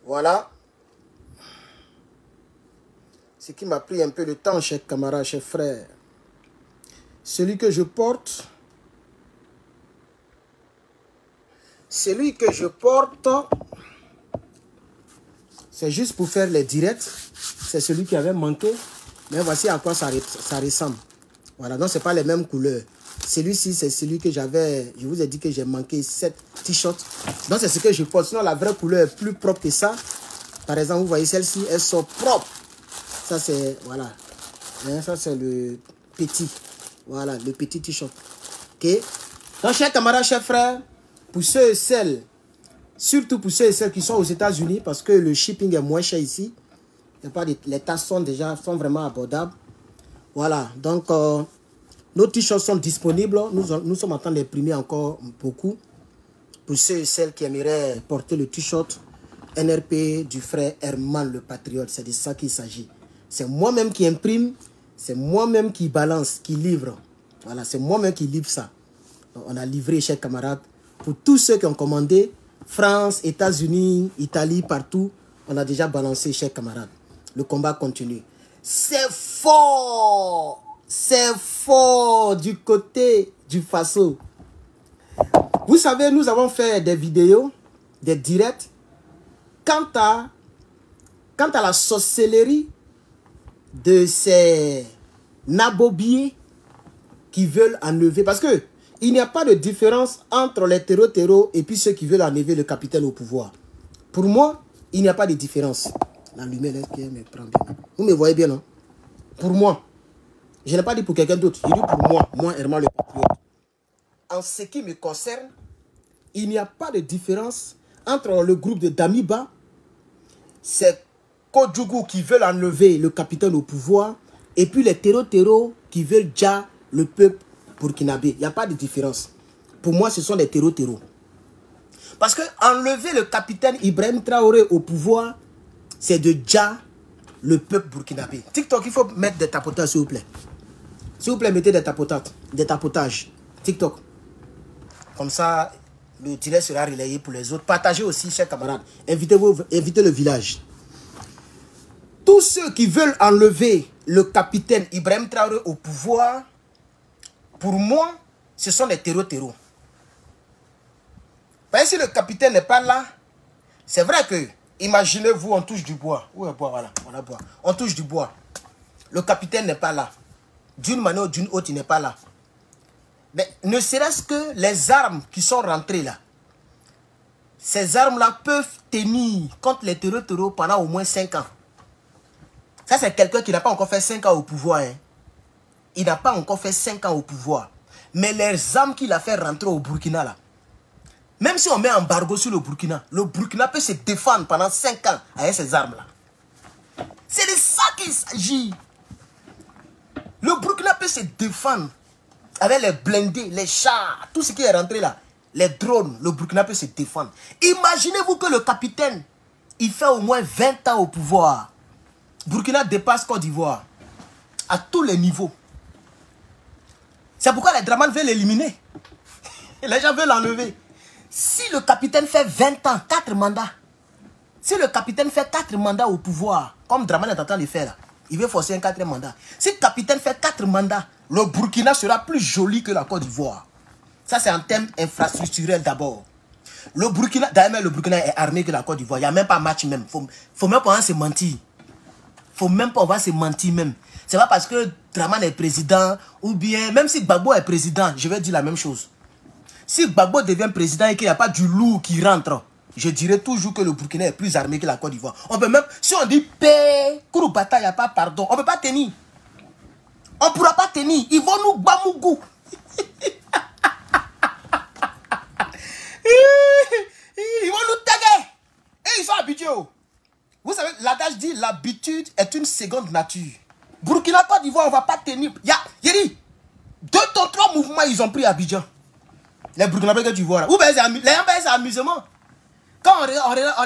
Voilà. Ce qui m'a pris un peu de temps, chers camarades, chers frères. Celui que je porte, c'est juste pour faire les directs. C'est celui qui avait manqué. Mais voici à quoi ça ressemble. Voilà, donc ce n'est pas les mêmes couleurs. Celui-ci, c'est celui que j'avais. Je vous ai dit que j'ai manqué 7 t-shirts. Donc c'est ce que je porte. Sinon, la vraie couleur est plus propre que ça. Par exemple, vous voyez celle-ci, elles sont propres. Ça, c'est. Voilà. Hein, ça, c'est le petit. Voilà, le petit t-shirt. Ok. Donc, chers camarades, chers frères, pour ceux et celles, surtout pour ceux et celles qui sont aux États-Unis, parce que le shipping est moins cher ici. Les tasses sont vraiment abordables. Voilà, donc nos t-shirts sont disponibles. Nous sommes en train d'imprimer encore beaucoup. Pour ceux et celles qui aimeraient porter le t-shirt NRP du frère Herman le Patriote, c'est de ça qu'il s'agit. C'est moi-même qui imprime, c'est moi-même qui balance, qui livre. Voilà, c'est moi-même qui livre ça. Donc, on a livré, chers camarades, pour tous ceux qui ont commandé, France, États-Unis, Italie, partout, on a déjà balancé, chers camarades. Le combat continue. C'est fort du côté du Faso. Vous savez, nous avons fait des vidéos, des directs, quant à la sorcellerie de ces nabobiers qui veulent enlever. Parce que il n'y a pas de différence entre les terreaux et puis ceux qui veulent enlever le capitaine au pouvoir. Pour moi, il n'y a pas de différence. La lumière, est-ce qu'elle me prend bien? Vous me voyez bien, non? Pour moi. Je n'ai pas dit pour quelqu'un d'autre. Je dis pour moi. Moi, Herman le Patriote. En ce qui me concerne, il n'y a pas de différence entre le groupe de Damiba, c'est Kodjougou qui veulent enlever le capitaine au pouvoir, et puis les terreaux qui veulent déjà le peuple burkinabé. Il n'y a pas de différence. Pour moi, ce sont les terreaux. Parce que enlever le capitaine Ibrahim Traoré au pouvoir, c'est de déjà le peuple burkinabé. TikTok, il faut mettre des tapotages, s'il vous plaît. S'il vous plaît, mettez des tapotages. TikTok. Comme ça, le direct sera relayé pour les autres. Partagez aussi, chers camarades. Invitez le village. Tous ceux qui veulent enlever le capitaine Ibrahim Traoré au pouvoir, pour moi, ce sont les terreaux. Parce que si le capitaine n'est pas là, c'est vrai que, imaginez-vous, on touche du bois. Où est le bois? Voilà, on a bois. On touche du bois. Le capitaine n'est pas là. D'une manière ou d'une autre, il n'est pas là. Mais ne serait-ce que les armes qui sont rentrées là, ces armes-là peuvent tenir contre les terreaux pendant au moins 5 ans. Ça, c'est quelqu'un qui n'a pas encore fait 5 ans au pouvoir. Hein. Il n'a pas encore fait 5 ans au pouvoir. Mais les armes qu'il a fait rentrer au Burkina là, même si on met embargo sur le Burkina peut se défendre pendant 5 ans avec ces armes-là. C'est de ça qu'il s'agit. Le Burkina peut se défendre avec les blindés, les chars, tout ce qui est rentré là. Les drones, le Burkina peut se défendre. Imaginez-vous que le capitaine, il fait au moins 20 ans au pouvoir. Burkina dépasse Côte d'Ivoire. À tous les niveaux. C'est pourquoi les Dramane veulent l'éliminer. Les gens veulent l'enlever. Si le capitaine fait 20 ans, 4 mandats. Si le capitaine fait 4 mandats au pouvoir, comme Dramane est en train de faire là, il veut forcer un 4e mandat. Si le capitaine fait 4 mandats, le Burkina sera plus joli que la Côte d'Ivoire. Ça, c'est en termes infrastructurels d'abord. Le Burkina, d'ailleurs, le Burkina est armé que la Côte d'Ivoire. Il n'y a même pas match même. Faut même pas se mentir. Faut même pas se mentir même. C'est pas parce que Dramane est président, ou bien, même si Gbagbo est président, je vais dire la même chose. Si Gbagbo devient président et qu'il n'y a pas du lourd qui rentre, je dirais toujours que le Burkina est plus armé que la Côte d'Ivoire. On peut même, si on dit paix, Kouroubata, il n'y a pas pardon, on ne peut pas tenir. On ne pourra pas tenir. Ils vont nous bamougou. Ils vont nous taguer. Et ils sont habitués. Vous savez, l'adage dit l'habitude est une seconde nature. Burkina, Côte d'Ivoire, on ne va pas tenir. Yeri, 2 ou 3 mouvements, ils ont pris Abidjan. Les Burkinabés que tu vois là. Les gens, c'est amusement. Quand on est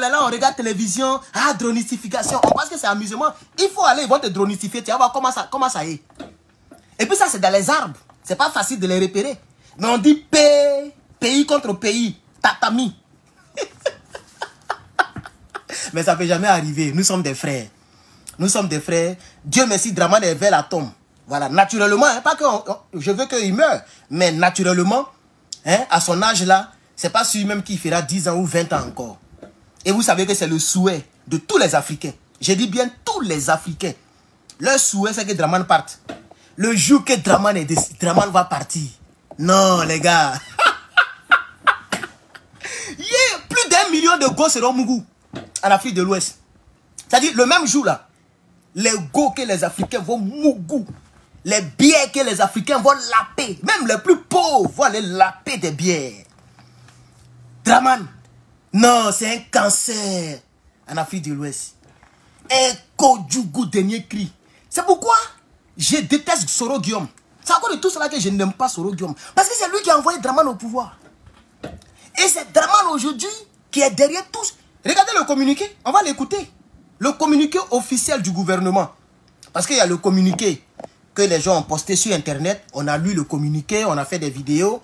là, on regarde télévision, dronicification, on pense que c'est amusement. Il faut aller, ils vont te dronicifier, tu vas voir comment ça est. Et puis ça, c'est dans les arbres. C'est pas facile de les repérer. Mais on dit pays contre pays, tatami. Mais ça ne peut jamais arriver. Nous sommes des frères. Nous sommes des frères. Dieu merci, Dramane est vers la tombe. Voilà, naturellement, hein, pas que je veux qu'il meure, mais naturellement, hein, à son âge là, c'est pas celui même qui fera 10 ans ou 20 ans encore. Et vous savez que c'est le souhait de tous les Africains. Je dis bien tous les Africains. Leur souhait, c'est que Dramane parte. Le jour que Dramane va partir. Non, les gars. Yeah, plus d'1 million de gosses seront Mougou en Afrique de l'Ouest. C'est-à-dire, le même jour là, les go que les Africains vont Mougou. Les bières que les Africains vont laper. Même les plus pauvres vont aller laper des bières. Dramane. Non, c'est un cancer en Afrique de l'Ouest. Un Kodjougou dernier cri. C'est pourquoi je déteste Soro Guillaume. C'est encore de tout cela que je n'aime pas Soro Guillaume. Parce que c'est lui qui a envoyé Dramane au pouvoir. Et c'est Dramane aujourd'hui qui est derrière tous. Regardez le communiqué, on va l'écouter. Le communiqué officiel du gouvernement. Parce qu'il y a le communiqué que les gens ont posté sur Internet. On a lu le communiqué, on a fait des vidéos.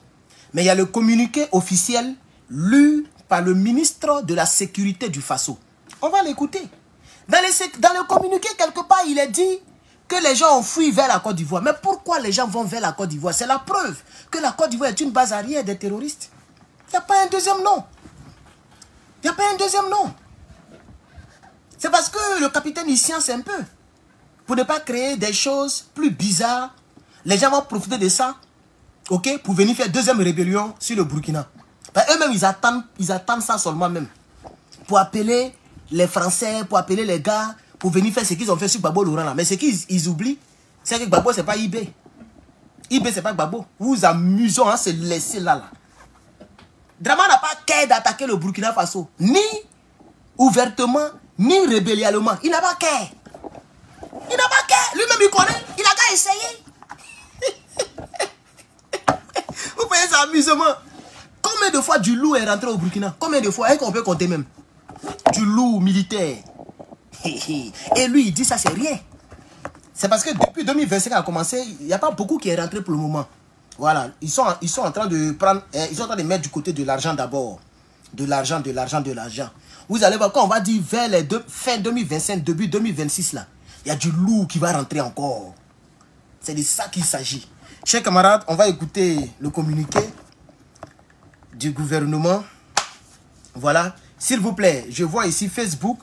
Mais il y a le communiqué officiel lu par le ministre de la Sécurité du Faso. On va l'écouter. Dans le communiqué, quelque part, il est dit que les gens ont fui vers la Côte d'Ivoire. Mais pourquoi les gens vont vers la Côte d'Ivoire? C'est la preuve que la Côte d'Ivoire est une base arrière des terroristes. Il n'y a pas un deuxième nom. Il n'y a pas un deuxième nom. C'est parce que le capitaine y science un peu. Pour ne pas créer des choses plus bizarres. Les gens vont profiter de ça, ok, pour venir faire deuxième rébellion sur le Burkina. Eux-mêmes, ils attendent ça seulement même. Pour appeler les Français, pour appeler les gars, pour venir faire ce qu'ils ont fait sur Gbagbo Laurent là. Mais ce qu'ils oublient, c'est que Gbagbo, ce n'est pas IB. IB, ce n'est pas Gbagbo. Vous vous amusez à se laisser là. Dramane n'a pas qu'à d'attaquer le Burkina Faso. Ni ouvertement, ni rébellialement. Il n'a pas qu'à. Il n'a pas qu'à. Lui-même, il connaît. Il a qu'à essayer. Vous voyez, c'est amusement. Combien de fois du loup est rentré au Burkina? Combien de fois? Est-ce qu'on peut compter même? Du loup militaire. Et lui, il dit ça, c'est rien. C'est parce que depuis 2025 a commencé, il n'y a pas beaucoup qui est rentré pour le moment. Voilà. Ils sont en train de prendre, ils sont en train de mettre du côté de l'argent d'abord. De l'argent. Vous allez voir, quand on va dire vers les fin 2025, début 2026 là, il y a du loup qui va rentrer encore. C'est de ça qu'il s'agit. Chers camarades, on va écouter le communiqué du gouvernement. Voilà. S'il vous plaît, je vois ici Facebook,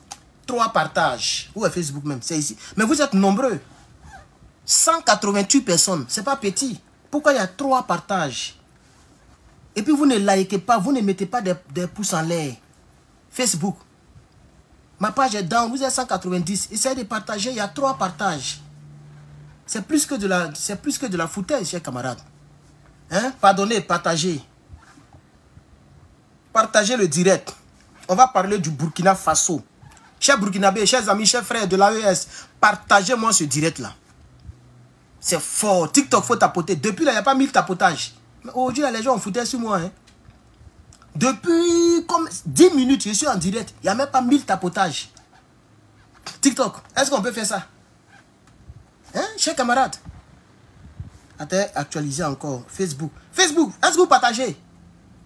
3 partages. Où est Facebook même? C'est ici. Mais vous êtes nombreux. 188 personnes. C'est pas petit. Pourquoi il y a 3 partages? Et puis vous ne likez pas, vous ne mettez pas des pouces en l'air. Facebook. Ma page est down, vous êtes 190. Essayez de partager, il y a 3 partages. C'est plus que de la foutaise, chers camarades. Hein? Pardonnez, partagez. Partagez le direct. On va parler du Burkina Faso. Chers Burkinabés, chers amis, chers frères de l'AES, partagez-moi ce direct-là. C'est fort. TikTok, faut tapoter. Depuis là, il n'y a pas 1000 tapotages. Mais aujourd'hui, les gens ont foutu sur moi. Hein. Depuis comme 10 minutes, je suis en direct. Il n'y a même pas 1000 tapotages. TikTok, est-ce qu'on peut faire ça? Hein, chers camarades? Attends, actualiser encore. Facebook. Facebook, est-ce que vous partagez?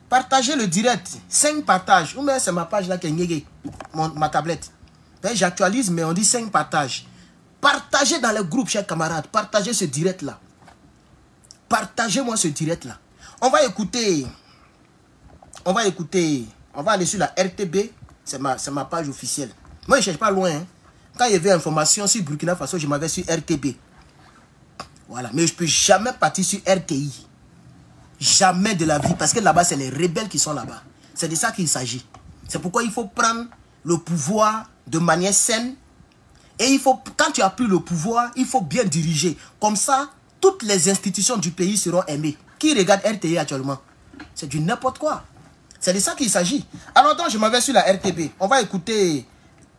Partagez le direct. 5 partages. Ou même c'est ma page là qui est niéguée. Ma tablette. J'actualise, mais on dit 5 partages. Partagez dans le groupe, chers camarades. Partagez ce direct là. Partagez-moi ce direct là. On va écouter. On va aller sur la RTB. C'est ma page officielle. Moi, je ne cherche pas loin. Hein. Quand il y avait information sur Burkina Faso, je m'avais sur RTB. Voilà. Mais je ne peux jamais partir sur RTI. Jamais de la vie. Parce que là-bas, c'est les rebelles qui sont là-bas. C'est de ça qu'il s'agit. C'est pourquoi il faut prendre le pouvoir de manière saine. Et il faut, quand tu as pris le pouvoir, il faut bien diriger. Comme ça, toutes les institutions du pays seront aimées. Qui regarde RTI actuellement? C'est du n'importe quoi. C'est de ça qu'il s'agit. Alors donc, je m'en vais sur la RTB. On va écouter.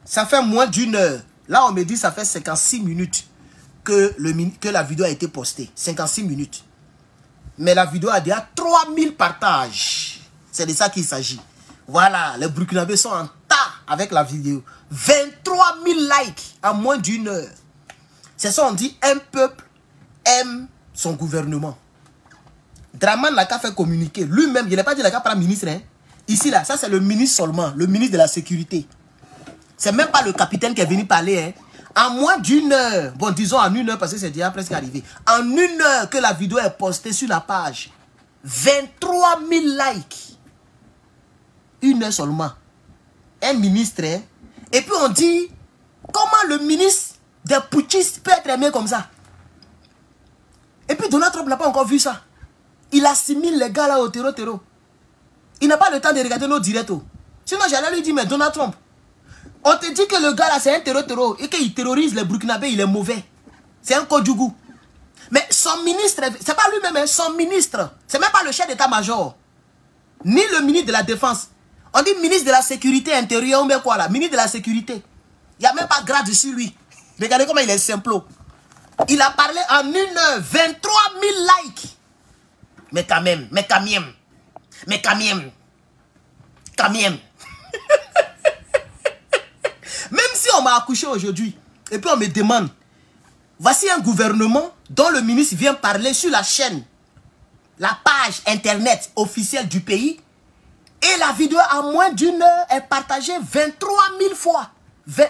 Ça fait moins d'1 heure. Là, on me dit que ça fait 56 minutes que la vidéo a été postée. 56 minutes. Mais la vidéo a déjà 3000 partages. C'est de ça qu'il s'agit. Voilà, les Burkinabés sont en tas avec la vidéo. 23 000 likes en moins d'1 heure. C'est ça, on dit, un peuple aime son gouvernement. Dramane n'a qu'à faire communiquer. Lui-même, il n'a pas dit qu'il n'a qu'à prendre ministre. Hein. Ici, là, ça c'est le ministre seulement. Le ministre de la Sécurité. C'est même pas le capitaine qui est venu parler. Hein. En moins d'une heure, bon disons en une heure parce que c'est déjà presque arrivé. En une heure que la vidéo est postée sur la page, 23 000 likes. Une heure seulement. Un ministre, hein. Et puis on dit, comment le ministre des putschistes peut être aimé comme ça? Et puis Donald Trump n'a pas encore vu ça. Il assimile les gars là au terreau. Il n'a pas le temps de regarder nos directs. Sinon j'allais lui dire, mais Donald Trump, on te dit que le gars là c'est un terreau et qu'il terrorise les Burkinabés, il est mauvais. C'est un Kodjougou. Mais son ministre, c'est pas lui-même, hein, son ministre, c'est même pas le chef d'état-major, ni le ministre de la défense. On dit ministre de la sécurité intérieure, ou bien quoi là, ministre de la sécurité. Il n'y a même pas de grade sur lui. Regardez comment il est simple. Il a parlé en une heure, 23 000 likes. Mais quand même. Même si on m'a accouché aujourd'hui, et puis on me demande, voici un gouvernement dont le ministre vient parler sur la chaîne, la page internet officielle du pays, et la vidéo en moins d'une heure est partagée 23 000 fois. 3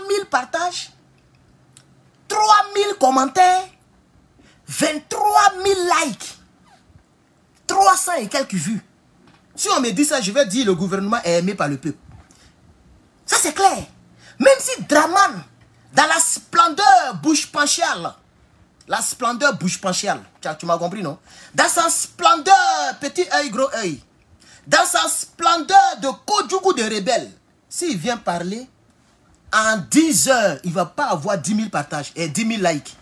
000 partages, 3 000 commentaires, 23 000 likes, 300 et quelques vues. Si on me dit ça, je vais dire le gouvernement est aimé par le peuple. Ça c'est clair. Même si Draman, dans la splendeur bouche-panchiale, tu m'as compris non? Dans sa splendeur petit œil, gros œil, dans sa splendeur de Kodjougou de rebelle, s'il vient parler, en 10 heures, il ne va pas avoir 10 000 partages et 10 000 likes.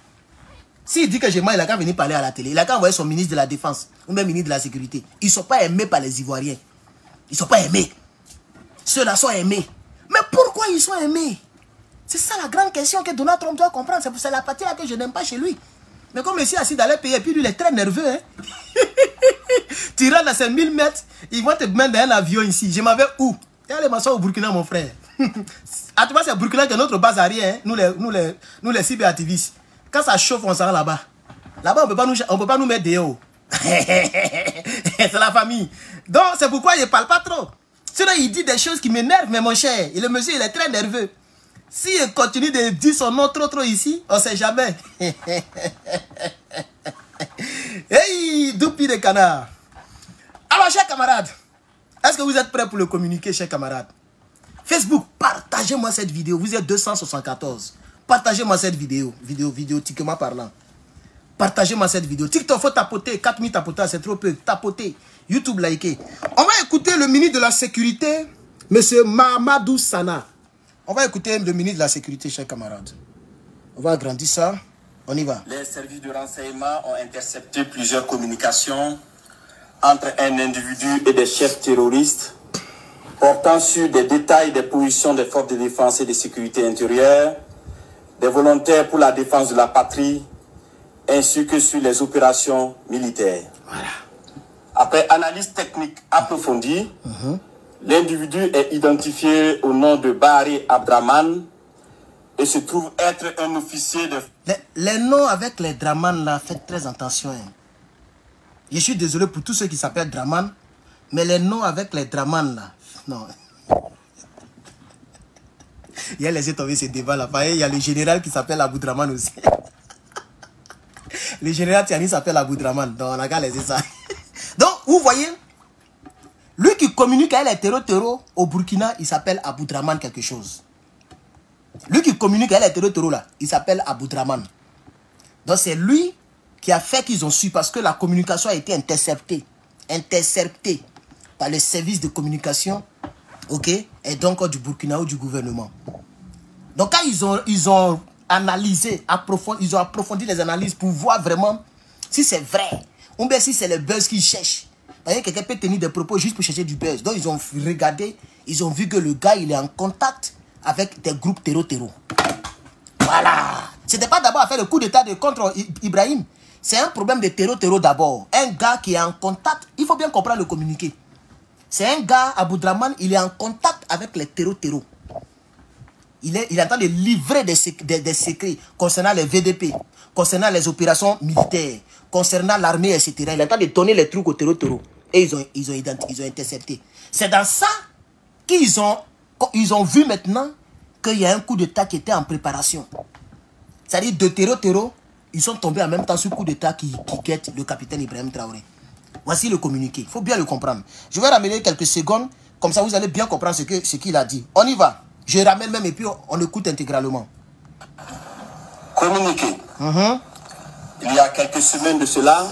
S'il dit que j'ai mal, il a qu'à venir parler à la télé. Il a qu'à envoyer son ministre de la Défense ou même ministre de la Sécurité. Ils ne sont pas aimés par les Ivoiriens. Ils ne sont pas aimés. Ceux-là sont aimés. Mais pourquoi ils sont aimés? C'est ça la grande question que Donald Trump doit comprendre. C'est la partie là que je n'aime pas chez lui. Mais comme il est assis dans les pays, et puis lui, il est très nerveux. Hein? Tu rentres dans ces 1000 mètres, ils vont te mettre dans un avion ici. Je m'avais où? Allez, ma soeur au Burkina, mon frère. À tout cas, c'est Burkina qui est notre base arrière, hein? nous les cyberactivistes. Quand ça chauffe, on s'en va là-bas. Là-bas, on ne peut pas nous mettre dehors. C'est la famille. Donc, c'est pourquoi il ne parle pas trop. Sinon, il dit des choses qui m'énervent, mais mon cher, et le monsieur, il est très nerveux. S'il continue de dire son nom trop ici, on ne sait jamais. Hey, doupi de canard. Alors, chers camarades, est-ce que vous êtes prêts pour le communiquer, chers camarades? Facebook, partagez-moi cette vidéo. Vous êtes 274. Partagez-moi cette vidéo. Vidéo, tiquement parlant. Partagez-moi cette vidéo. TikTok, faut tapoter. 4000 tapotages, c'est trop peu. Tapoter. YouTube, liker. On va écouter le ministre de la Sécurité, M. Mahamadou Sana. On va écouter le ministre de la Sécurité, chers camarades. On va agrandir ça. On y va. Les services de renseignement ont intercepté plusieurs communications entre un individu et des chefs terroristes portant sur des détails des positions des forces de défense et de sécurité intérieure, des volontaires pour la défense de la patrie, ainsi que sur les opérations militaires. Voilà. Après analyse technique approfondie, l'individu est identifié au nom de Barry Abdraman et se trouve être un officier de... Les noms avec les Draman là, faites très attention. Hein. Je suis désolé pour tous ceux qui s'appellent Draman, mais les noms avec les Draman là, non. Il y a laissé tomber ce débat là. Il y a le général qui s'appelle Abou Draman aussi. Le général Tiani s'appelle Abou Draman. Donc on a qu'à laisser ça. Donc vous voyez, lui qui communique avec les terreaux au Burkina, il s'appelle Abou Draman quelque chose. Lui qui communique avec les terreaux là, il s'appelle Abou Draman. Donc c'est lui qui a fait qu'ils ont su parce que la communication a été interceptée par les services de communication, ok, et donc du Burkina ou du gouvernement. Donc quand ils ont analysé, ils ont approfondi les analyses pour voir vraiment si c'est vrai ou bien si c'est le buzz qu'ils cherchent. Quelqu'un peut tenir des propos juste pour chercher du buzz. Donc ils ont regardé, ils ont vu que le gars il est en contact avec des groupes terreau. Voilà. C'était pas d'abord à faire le coup d'état contre Ibrahim. C'est un problème de terreau d'abord. Un gars qui est en contact, il faut bien comprendre le communiqué. C'est un gars, Abou Draman, il est en contact avec les terreau. Il est en train de livrer des secrets concernant les VDP, concernant les opérations militaires, concernant l'armée, etc. Il est en train de donner les trucs aux terreau. Et ils ont intercepté. C'est dans ça qu'ils ont ils ont vu maintenant qu'il y a un coup d'État qui était en préparation. C'est-à-dire de terreau, ils sont tombés en même temps sur le coup d'État qui guette le capitaine Ibrahim Traoré. Voici le communiqué. Il faut bien le comprendre. Je vais ramener quelques secondes. Comme ça, vous allez bien comprendre ce qu'il a dit. On y va. Je ramène même et puis on écoute intégralement. Communiqué. Il y a quelques semaines de cela,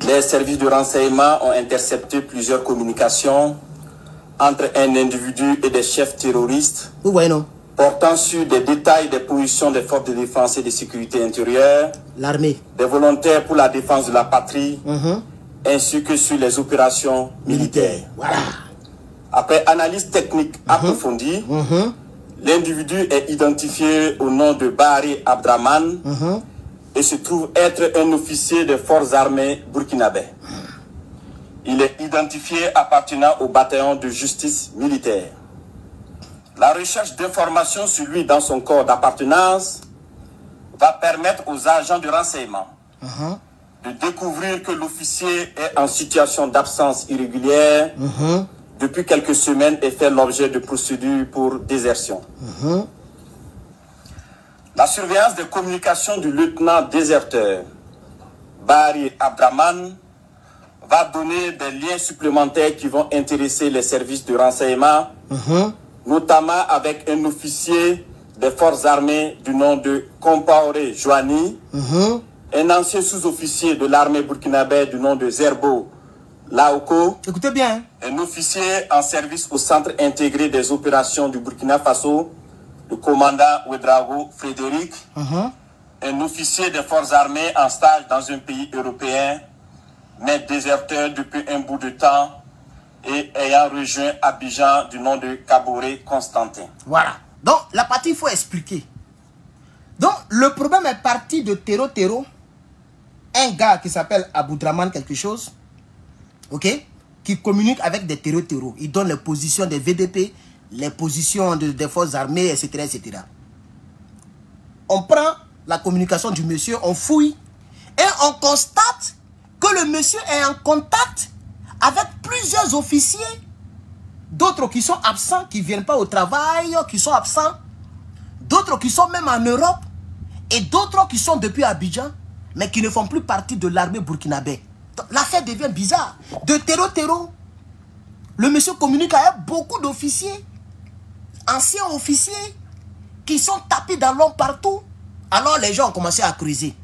les services de renseignement ont intercepté plusieurs communications entre un individu et des chefs terroristes. Vous voyez, non? Portant sur des détails des positions des forces de défense et de sécurité intérieure, l'armée, des volontaires pour la défense de la patrie, ainsi que sur les opérations militaires. Voilà. Après analyse technique approfondie, l'individu est identifié au nom de Bahari Abdraman et se trouve être un officier des forces armées burkinabé. Il est identifié appartenant au bataillon de justice militaire. La recherche d'informations sur lui dans son corps d'appartenance va permettre aux agents de renseignement de découvrir que l'officier est en situation d'absence irrégulière depuis quelques semaines et fait l'objet de procédures pour désertion. La surveillance des communications du lieutenant déserteur Bahari Abdraman va donner des liens supplémentaires qui vont intéresser les services de renseignement, notamment avec un officier des forces armées du nom de Compaoré Joani, un ancien sous-officier de l'armée burkinabé du nom de Zerbo Laoko. Écoutez bien. Un officier en service au centre intégré des opérations du Burkina Faso, le commandant Ouedraogo Frédéric, un officier des forces armées en stage dans un pays européen, mais déserteur depuis un bout de temps et ayant rejoint Abidjan du nom de Kaboré Constantin. Voilà. Donc, la partie, il faut expliquer. Donc, le problème est parti de terreau. Un gars qui s'appelle Aboudraman quelque chose, ok, qui communique avec des terreaux. Il donne les positions des VDP, les positions des forces armées, etc., etc. On prend la communication du monsieur, on fouille, et on constate que le monsieur est en contact avec plusieurs officiers, d'autres qui sont absents, qui ne viennent pas au travail, qui sont absents, d'autres qui sont même en Europe, et d'autres qui sont depuis Abidjan, mais qui ne font plus partie de l'armée burkinabé. L'affaire devient bizarre. De terreau, le monsieur communique avec beaucoup d'officiers, anciens officiers, qui sont tapés dans l'ombre partout. Alors les gens ont commencé à creuser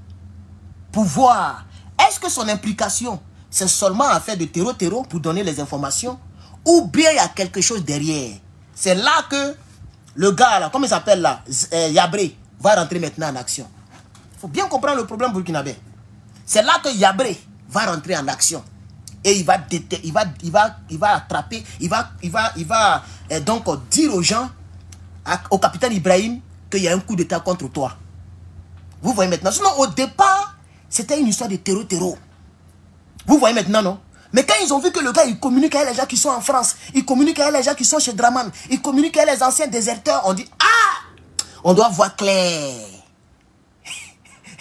pour voir, est-ce que son implication, c'est seulement affaire de terreau pour donner les informations, ou bien il y a quelque chose derrière. C'est là que le gars, là, comment il s'appelle là, Yabré, va rentrer maintenant en action. Il faut bien comprendre le problème burkinabé. C'est là que Yabré va rentrer en action. Et il va attraper, il va donc dire aux gens, au capitaine Ibrahim, qu'il y a un coup d'État contre toi. Vous voyez maintenant. Sinon, au départ, c'était une histoire de terreau. Vous voyez maintenant, non? Mais quand ils ont vu que le gars, il communique avec les gens qui sont en France, il communique avec les gens qui sont chez Draman, il communique avec les anciens déserteurs, on dit, ah, on doit voir clair.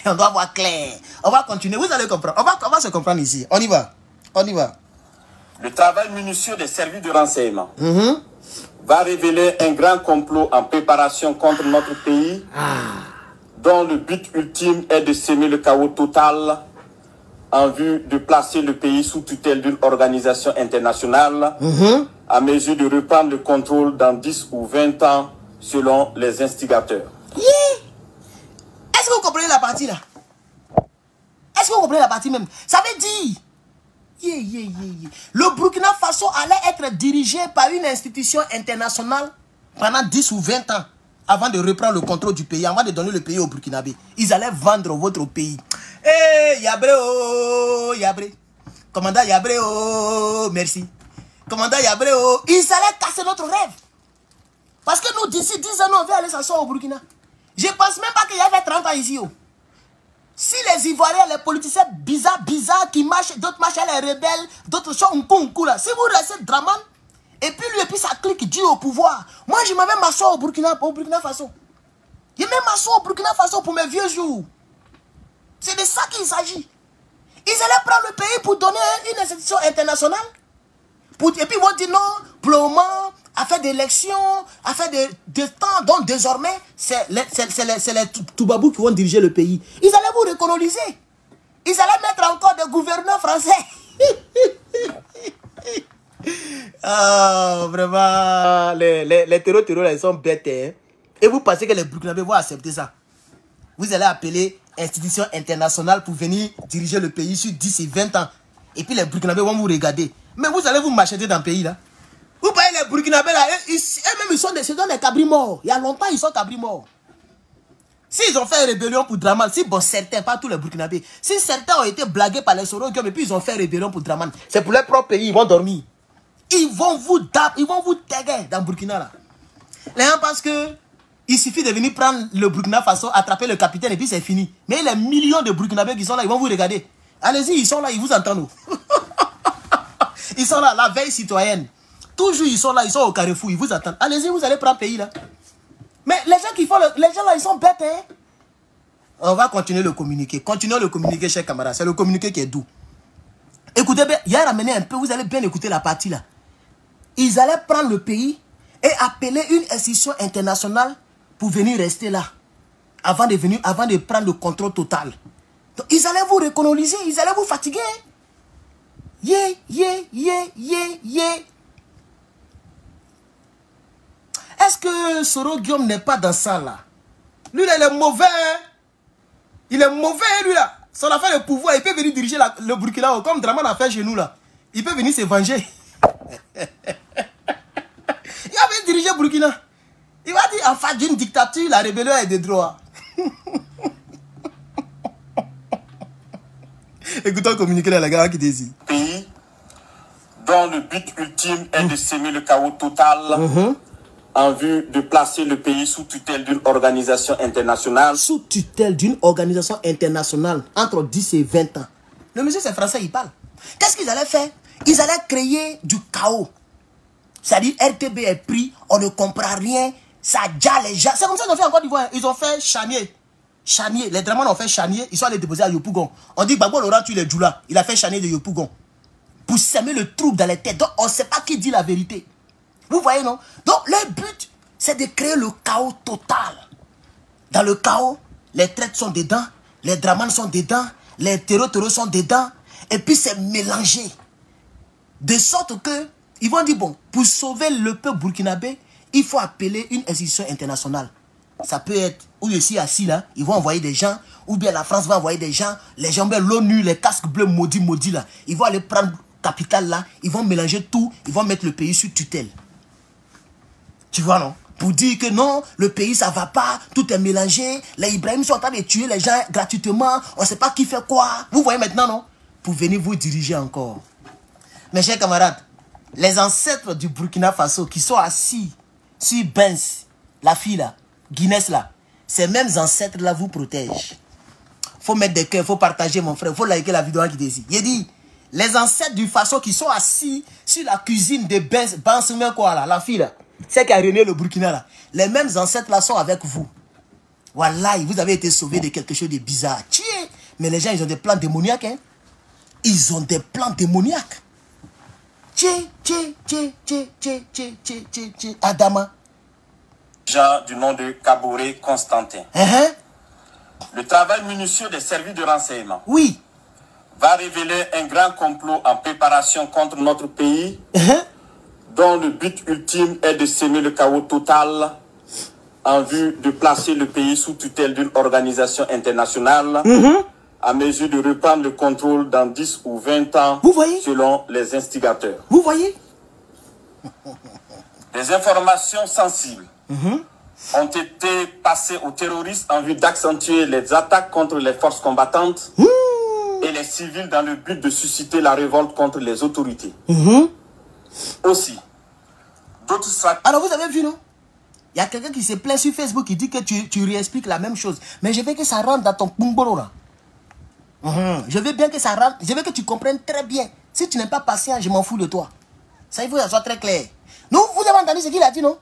On doit voir clair. On va continuer, vous allez comprendre. On va se comprendre ici. On y va. Le travail minutieux des services de renseignement va révéler un grand complot en préparation contre notre pays, dont le but ultime est de semer le chaos total en vue de placer le pays sous tutelle d'une organisation internationale à mesure de reprendre le contrôle dans 10 ou 20 ans selon les instigateurs. Est-ce que vous comprenez la partie là? Est-ce que vous comprenez la partie même? Ça veut dire le Burkina Faso allait être dirigé par une institution internationale pendant 10 ou 20 ans avant de reprendre le contrôle du pays, avant de donner le pays au Burkinabé. Ils allaient vendre votre pays. Yabré, oh, Yabré. Commandant Yabré, oh, merci. Commandant Yabré, oh, ils allaient casser notre rêve. Parce que nous, d'ici 10 ans, on va aller s'asseoir au Burkina. Je ne pense même pas qu'il y avait 30 ans ici. Oh. Si les Ivoiriens, les politiciens bizarres qui marchent, d'autres marchent les rebelles, d'autres sont un coup là. Si vous restez Draman, et puis ça clique Dieu au pouvoir. Moi, je m'avais m'asseoir au Burkina Faso. Je m'avais m'asseoir au Burkina Faso pour mes vieux jours. C'est de ça qu'il s'agit. Ils allaient prendre le pays pour donner une institution internationale. Et puis ils vont dire non, pour le moment, à faire des élections, à faire des temps. Donc désormais, c'est les Toubabou qui vont diriger le pays. Ils allaient vous recoloniser. Ils allaient mettre encore des gouverneurs français. Ah, vraiment, les terreaux, ils sont bêtes. Hein? Et vous pensez que les Burkinabés vont accepter ça? Vous allez appeler institution internationale pour venir diriger le pays sur 10 et 20 ans. Et puis les Burkinabés vont vous regarder. Mais vous allez vous macheter dans le pays là. Vous voyez les Burkinabés là, eux-mêmes ils sont des cabris morts. Il y a longtemps ils sont cabris morts. S'ils ont fait rébellion pour Draman, si bon certains, pas tous les Burkinabés, si certains ont été blagués par les Soro Guillaume et puis ils ont fait rébellion pour Draman, c'est pour leur propre pays, ils vont dormir. Ils vont vous taguer dans Burkina là. Les gens pensent que il suffit de venir prendre le Burkina Faso, attraper le capitaine et puis c'est fini. Mais les millions de Burkinabés qui sont là, ils vont vous regarder. Allez-y, ils sont là, ils vous entendent. Ils sont là, la veille citoyenne. Toujours ils sont là, ils sont au carrefour, ils vous attendent. Allez-y, vous allez prendre le pays là. Mais les gens qui font les gens là, ils sont bêtes. Hein? On va continuer le communiquer. Continuons le communiquer, chers camarades. C'est le communiqué qui est doux. Écoutez bien, il y a ramené un peu, vous allez bien écouter la partie là. Ils allaient prendre le pays et appeler une institution internationale pour venir rester là. Avant de prendre le contrôle total. Donc, ils allaient vous recoloniser, ils allaient vous fatiguer. Yeah. Est-ce que Soro Guillaume n'est pas dans ça là? Lui là, il est mauvais. Hein? Il est mauvais lui là. Son affaire de pouvoir, il peut venir diriger le Burkina comme Draman a fait chez nous là. Il peut venir se venger. Il va venir diriger Burkina. Il va dire en face d'une dictature, la rébellion est des droits. Écoutons communiquer là, la gars qui désire. Pays dont le but ultime est de semer le chaos total en vue de placer le pays sous tutelle d'une organisation internationale. Sous tutelle d'une organisation internationale entre 10 et 20 ans. Le monsieur c'est français, il parle. Qu'est-ce qu'ils allaient faire? Ils allaient créer du chaos. C'est-à-dire RTB est pris, on ne comprend rien, ça déjà les gens. C'est comme ça qu'ils ont fait en Côte d'Ivoire. Ils ont fait Chanier. Chanier, les Draman ont fait Chanier, ils sont allés déposer à Yopougon. On dit Gbagbo Laurent tue les Djoula. Il a fait Chanier de Yopougon. Pour semer le trouble dans les têtes. Donc on ne sait pas qui dit la vérité. Vous voyez, non? Donc leur but, c'est de créer le chaos total. Dans le chaos, les traites sont dedans, les Draman sont dedans, les terreaux sont dedans. Et puis c'est mélangé. De sorte que, ils vont dire, bon, pour sauver le peuple burkinabé, il faut appeler une institution internationale. Ça peut être, ou ici assis là, ils vont envoyer des gens, ou bien la France va envoyer des gens, les gens, l'ONU, les casques bleus maudits là, ils vont aller prendre capitale là, ils vont mélanger tout, ils vont mettre le pays sous tutelle. Tu vois non? Pour dire que non, le pays ça va pas, tout est mélangé, les Ibrahim sont en train de tuer les gens gratuitement, on ne sait pas qui fait quoi. Vous voyez maintenant non? Pour venir vous diriger encore. Mes chers camarades, les ancêtres du Burkina Faso qui sont assis sur Benz, la fille là, Guinness là, ces mêmes ancêtres là vous protègent. Faut mettre des cœurs, faut partager mon frère, faut liker la vidéo qui décide. Il dit, les ancêtres du Faso qui sont assis sur la cuisine de Benz, quoi là, la fille là, c'est qui a régné le Burkina là. Les mêmes ancêtres là sont avec vous. Voilà, vous avez été sauvés de quelque chose de bizarre. Tiens, mais les gens ils ont des plans démoniaques hein. Ils ont des plans démoniaques. Adama. Gens du nom de Kaboré Constantin. Le travail minutieux des services de renseignement. Oui. Va révéler un grand complot en préparation contre notre pays, dont le but ultime est de semer le chaos total en vue de placer le pays sous tutelle d'une organisation internationale à mesure de reprendre le contrôle dans 10 ou 20 ans, vous voyez, selon les instigateurs. Vous voyez? Des informations sensibles ont été passées aux terroristes en vue d'accentuer les attaques contre les forces combattantes et les civils dans le but de susciter la révolte contre les autorités. Aussi, d'autres stratégies... Alors vous avez vu, non? Il y a quelqu'un qui se plaint sur Facebook qui dit que tu réexpliques la même chose. Mais je veux que ça rentre dans ton pumbolo là. Je veux bien que ça rentre. Je veux que tu comprennes très bien. Si tu n'es pas patient, je m'en fous de toi. Ça, il faut que ça soit très clair. Nous, vous avez entendu ce qu'il a dit, non?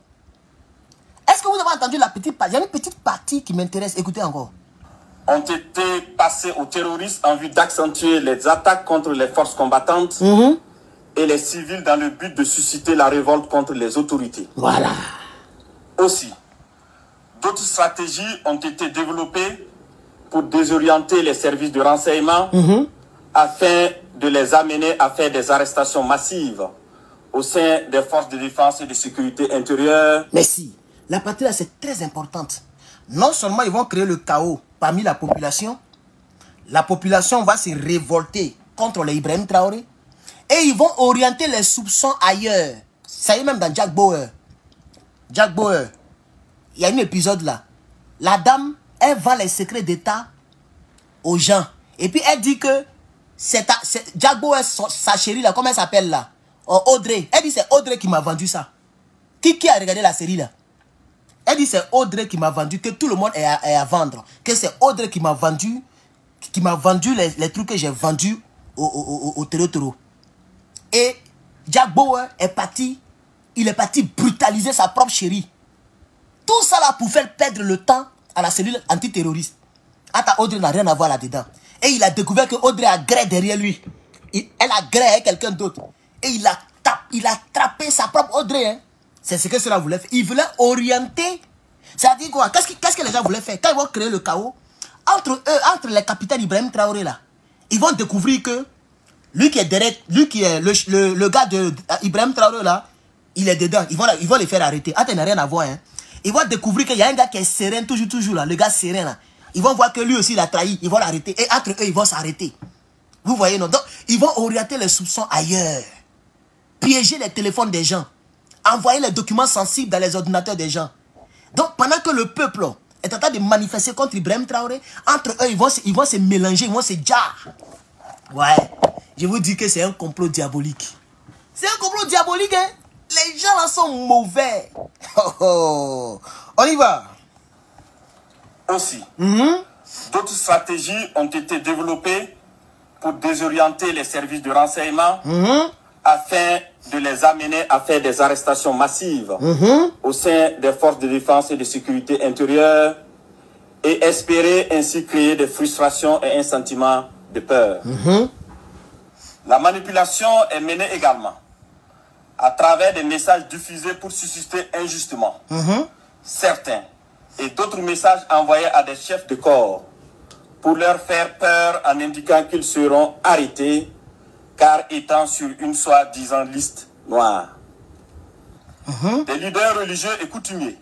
Est-ce que vous avez entendu la petite partie? Il y a une petite partie qui m'intéresse. Écoutez encore. Ont été passés aux terroristes en vue d'accentuer les attaques contre les forces combattantes et les civils dans le but de susciter la révolte contre les autorités. Voilà. Aussi, d'autres stratégies ont été développées pour désorienter les services de renseignement afin de les amener à faire des arrestations massives au sein des forces de défense et de sécurité intérieure. Merci. La partie là, c'est très importante. Non seulement ils vont créer le chaos parmi la population va se révolter contre les Ibrahim Traoré et ils vont orienter les soupçons ailleurs. Ça y est, même dans Jack Bauer. Jack Bauer, il y a un épisode là. La dame, elle vend les secrets d'État aux gens. Et puis elle dit que c'est Jack Bauer, sa chérie là, comment elle s'appelle là? Audrey. Elle dit c'est Audrey qui m'a vendu ça. Qui a regardé la série là? Elle dit c'est Audrey qui m'a vendu, que tout le monde est à vendre. Que c'est Audrey qui m'a vendu les trucs que j'ai vendus au Toro. Et Jack Bauer est parti, il est parti brutaliser sa propre chérie. Tout ça là pour faire perdre le temps à la cellule antiterroriste. Attends, Audrey n'a rien à voir là-dedans. Et il a découvert que Audrey a gré derrière lui. Elle a gré avec quelqu'un d'autre. Et il a trappé sa propre Audrey. Hein. C'est ce que cela voulait faire. Il voulait orienter. C'est-à-dire quoi? Qu'est-ce que les gens voulaient faire? Quand ils vont créer le chaos, entre eux, entre les capitaines Ibrahim Traoré là, ils vont découvrir que lui qui est derrière, lui qui est le gars de Ibrahim Traoré là, il est dedans. Ils vont les faire arrêter. Attends, il n'a rien à voir. Hein. Ils vont découvrir qu'il y a un gars qui est serein, toujours là, le gars serein là. Ils vont voir que lui aussi il a trahi, ils vont l'arrêter. Et entre eux, ils vont s'arrêter. Vous voyez, non? Donc, ils vont orienter les soupçons ailleurs. Piéger les téléphones des gens. Envoyer les documents sensibles dans les ordinateurs des gens. Donc, pendant que le peuple est en train de manifester contre Ibrahim Traoré, entre eux, ils vont se mélanger, ils vont se dire. Ouais, je vous dis que c'est un complot diabolique. C'est un complot diabolique, hein? Les gens là sont mauvais. On y va. Aussi, d'autres stratégies ont été développées pour désorienter les services de renseignement afin de les amener à faire des arrestations massives au sein des forces de défense et de sécurité intérieure et espérer ainsi créer des frustrations et un sentiment de peur. La manipulation est menée également à travers des messages diffusés pour susciter injustement certains et d'autres messages envoyés à des chefs de corps pour leur faire peur en indiquant qu'ils seront arrêtés car étant sur une soi-disant liste noire. Des leaders religieux et coutumiers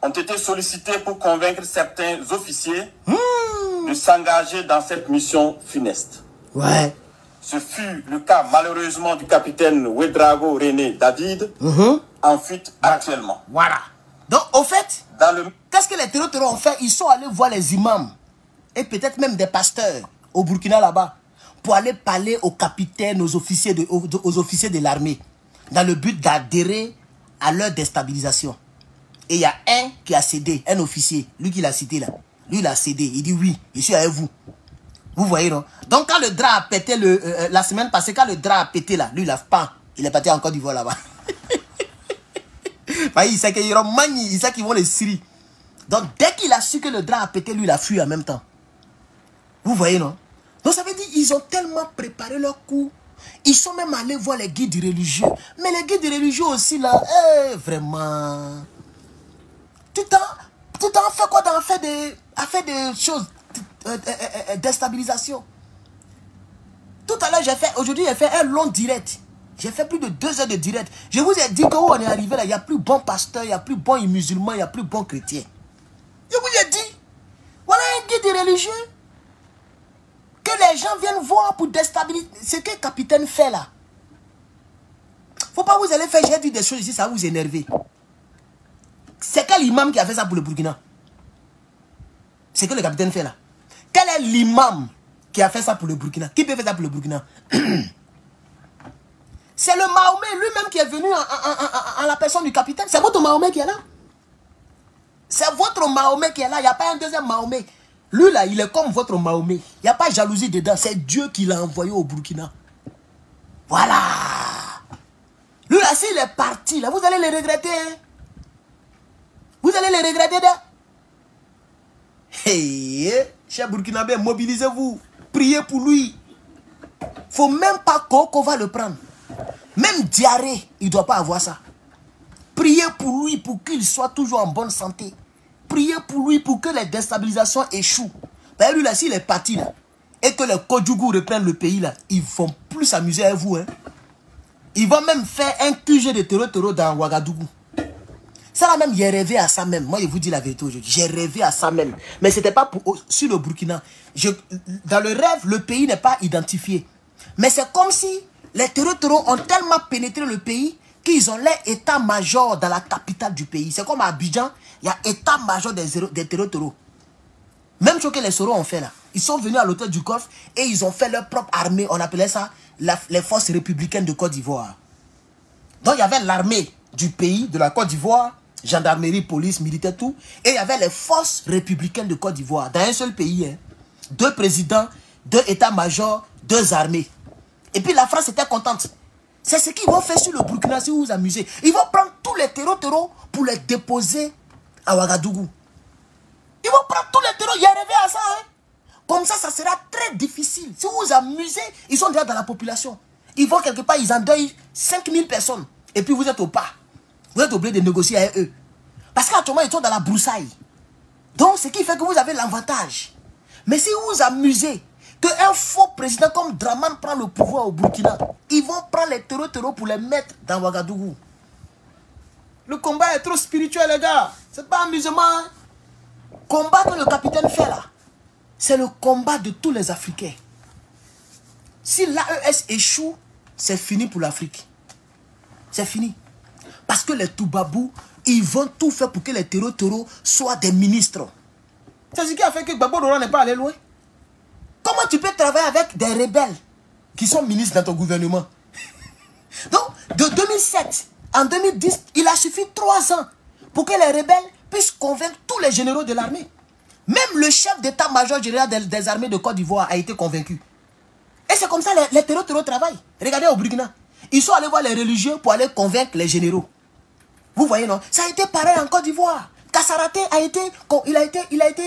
ont été sollicités pour convaincre certains officiers de s'engager dans cette mission funeste. Ouais. Ce fut le cas malheureusement du capitaine Ouedraogo René David, en fuite actuellement. Voilà. Donc, au fait, qu'est-ce que les terroristes ont fait? Ils sont allés voir les imams et peut-être même des pasteurs au Burkina là-bas pour aller parler aux capitaines, aux officiers de l'armée dans le but d'adhérer à leur déstabilisation. Et il y a un qui a cédé, un officier, lui qui l'a cité là. Lui, il a cédé. Il dit oui, je suis avec vous. Vous voyez, non? Donc, quand le drap a pété la semaine passée, quand le drap a pété là, lui, il a pas. Il est parti en Côte d'Ivoire là-bas. Il sait qu'ils vont manier, il sait qu'ils vont les Syrie. Donc, dès qu'il a su que le drap a pété, lui, il a fui en même temps. Vous voyez, non? Donc, ça veut dire qu'ils ont tellement préparé leur coup. Ils sont même allés voir les guides religieux. Mais les guides religieux aussi, là, vraiment. Tout le temps, fait quoi dans faire des choses, déstabilisation. Tout à l'heure, aujourd'hui, j'ai fait un long direct. J'ai fait plus de 2 heures de direct. Je vous ai dit que où on est arrivé là, il n'y a plus bon pasteur, il n'y a plus bon musulman, il n'y a plus bon chrétien. Je vous ai dit, voilà un guide religieux. Que les gens viennent voir pour déstabiliser. Ce que le capitaine fait là. Faut pas vous aller faire, j'ai dit des choses ici, ça va vous énerver. C'est quel imam qui a fait ça pour le Burkina? C'est que le capitaine fait là. Quel est l'imam qui a fait ça pour le Burkina? Qui peut faire ça pour le Burkina? C'est le Mahomet lui-même qui est venu en la personne du capitaine. C'est votre Mahomet qui est là. C'est votre Mahomet qui est là. Il n'y a pas un deuxième Mahomet. Lui là, il est comme votre Mahomet. Il n'y a pas de jalousie dedans. C'est Dieu qui l'a envoyé au Burkina. Voilà. Lui là, s'il est parti, là, vous allez le regretter. Hein? Vous allez le regretter. Hey, cher Burkinabé, mobilisez-vous. Priez pour lui. Faut même pas qu'on va le prendre. Même diarrhée, il ne doit pas avoir ça. Priez pour lui, pour qu'il soit toujours en bonne santé. Priez pour lui, pour que les déstabilisations échouent. Ben lui, là, s'il est parti, là, et que les Kodjougou reprennent le pays, là, ils vont plus s'amuser avec vous. Hein. Ils vont même faire un QG de terreau dans Ouagadougou. Ça, là, même, j'ai rêvé à ça même. Moi, je vous dis la vérité aujourd'hui. J'ai rêvé à ça même. Mais ce n'était pas sur le Burkina. Dans le rêve, le pays n'est pas identifié. Mais c'est comme si les terreaux ont tellement pénétré le pays qu'ils ont leur état-major dans la capitale du pays. C'est comme à Abidjan, il y a état-major des terreaux. Même chose que les Soros ont fait là. Ils sont venus à l'hôtel du Golfe et ils ont fait leur propre armée. On appelait ça les forces républicaines de Côte d'Ivoire. Donc il y avait l'armée du pays, de la Côte d'Ivoire, gendarmerie, police, militaire, tout. Et il y avait les forces républicaines de Côte d'Ivoire. Dans un seul pays. Hein. 2 présidents, 2 états-majors, 2 armées. Et puis la France était contente. C'est ce qu'ils vont faire sur le Burkina si vous vous amusez. Ils vont prendre tous les terreaux pour les déposer à Ouagadougou. Ils vont prendre tous les terreaux, y arriver à ça. Hein. Comme ça sera très difficile. Si vous vous amusez, ils sont déjà dans la population. Ils vont quelque part, ils endeuillent 5000 personnes. Et puis vous êtes au pas. Vous êtes obligé de négocier avec eux. Parce qu'actuellement, ils sont dans la broussaille. Donc, ce qui fait que vous avez l'avantage. Mais si vous vous amusez, qu'un faux président comme Draman prend le pouvoir au Burkina, ils vont prendre les terreaux pour les mettre dans Ouagadougou. Le combat est trop spirituel, les gars. C'est pas amusement. Hein? Combat que le capitaine fait là, c'est le combat de tous les Africains. Si l'AES échoue, c'est fini pour l'Afrique. C'est fini. Parce que les Toubabou, ils vont tout faire pour que les terreaux soient des ministres. C'est ce qui a fait que Gbagbo Laurent n'est pas allé loin. Comment tu peux travailler avec des rebelles qui sont ministres dans ton gouvernement? Donc, de 2007 en 2010, il a suffi 3 ans pour que les rebelles puissent convaincre tous les généraux de l'armée. Même le chef d'état-major général des armées de Côte d'Ivoire a été convaincu. Et c'est comme ça les terreaux travaillent. Regardez au Burkina. Ils sont allés voir les religieux pour aller convaincre les généraux. Vous voyez, non? Ça a été pareil en Côte d'Ivoire. Kassaraté a été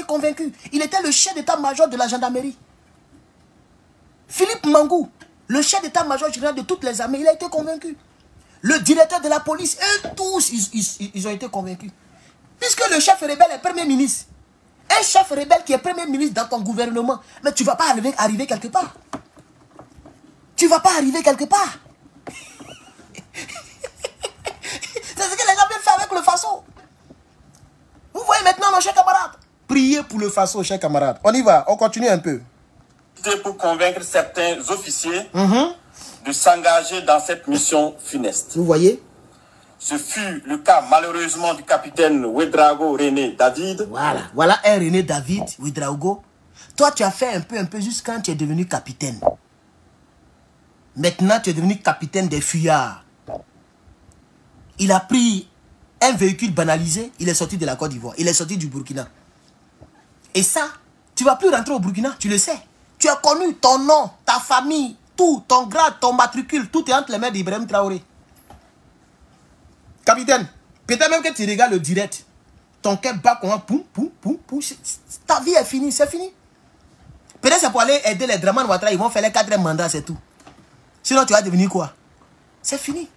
convaincu. Il était le chef d'état-major de la gendarmerie. Philippe Mangou, le chef d'état-major général de toutes les armées, il a été convaincu. Le directeur de la police, eux tous, ils ont été convaincus. Puisque le chef rebelle est premier ministre. Un chef rebelle qui est premier ministre dans ton gouvernement, mais tu ne vas pas arriver quelque part. Tu ne vas pas arriver quelque part. C'est ce que les gens viennent faire avec le Faso. Vous voyez maintenant, nos chers camarades. Priez pour le Faso, chers camarades. On y va, on continue un peu. Pour convaincre certains officiers de s'engager dans cette mission funeste. Vous voyez? Ce fut le cas malheureusement du capitaine Ouedraogo René David. Voilà un René David, Ouedraogo. Toi, tu as fait un peu jusqu'à quand tu es devenu capitaine. Maintenant, tu es devenu capitaine des fuyards. Il a pris un véhicule banalisé, il est sorti de la Côte d'Ivoire, il est sorti du Burkina. Et ça, tu ne vas plus rentrer au Burkina, tu le sais. Tu as connu ton nom, ta famille, tout, ton grade, ton matricule, tout est entre les mains d'Ibrahim Traoré. Capitaine, peut-être même que tu regardes le direct, ton cœur bat comme un poum, poum, poum, poum. Ta vie est finie, c'est fini. Peut-être c'est pour aller aider les Draman Ouattara, ils vont faire les 4e mandats, c'est tout. Sinon, tu vas devenir quoi? C'est fini.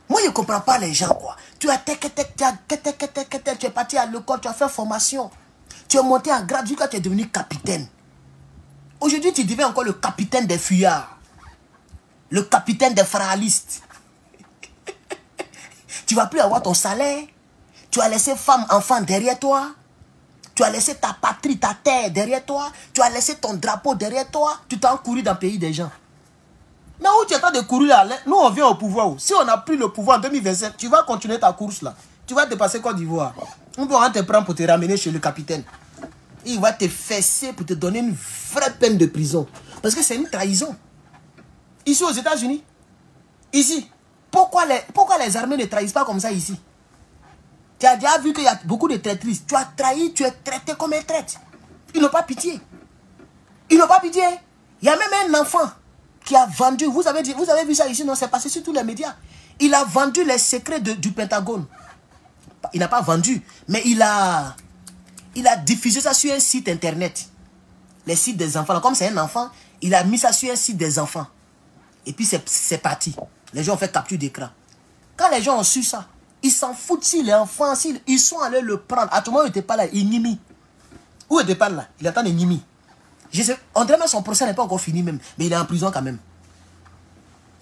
Moi, je ne comprends pas les gens, quoi. Tu es parti à l'école, tu as fait formation. Tu es monté en grade, jusqu'à tu es devenu capitaine. Aujourd'hui, tu deviens encore le capitaine des fuyards. Le capitaine des fralistes. Tu ne vas plus avoir ton salaire. Tu as laissé femme, enfant derrière toi. Tu as laissé ta patrie, ta terre derrière toi. Tu as laissé ton drapeau derrière toi. Tu t'es couru dans le pays des gens. Mais où tu es en train de courir là? Nous, on vient au pouvoir. Si on a pris le pouvoir en 2027, tu vas continuer ta course là. Tu vas dépasser Côte d'Ivoire. On va te prendre pour te ramener chez le capitaine. Il va te fesser pour te donner une vraie peine de prison. Parce que c'est une trahison. Ici aux États-Unis, ici, pourquoi les armées ne trahissent pas comme ça ici? Tu as déjà vu qu'il y a beaucoup de traîtrises. Tu as trahi, tu es traité comme un traître. Ils n'ont pas pitié. Ils n'ont pas pitié. Il y a même un enfant qui a vendu, vous avez vu ça ici, non, c'est passé sur tous les médias. Il a vendu les secrets du Pentagone. Il n'a pas vendu, mais il a diffusé ça sur un site internet. Les sites des enfants. Comme c'est un enfant, il a mis ça sur un site des enfants. Et puis c'est parti. Les gens ont fait capture d'écran. Quand les gens ont su ça, ils s'en foutent s'il est enfant, ils sont allés le prendre. À tout moment, il n'était pas là, il nimi. Où il n'était pas là? Il attend des nimi. On dirait même son procès n'est pas encore fini même, mais il est en prison quand même.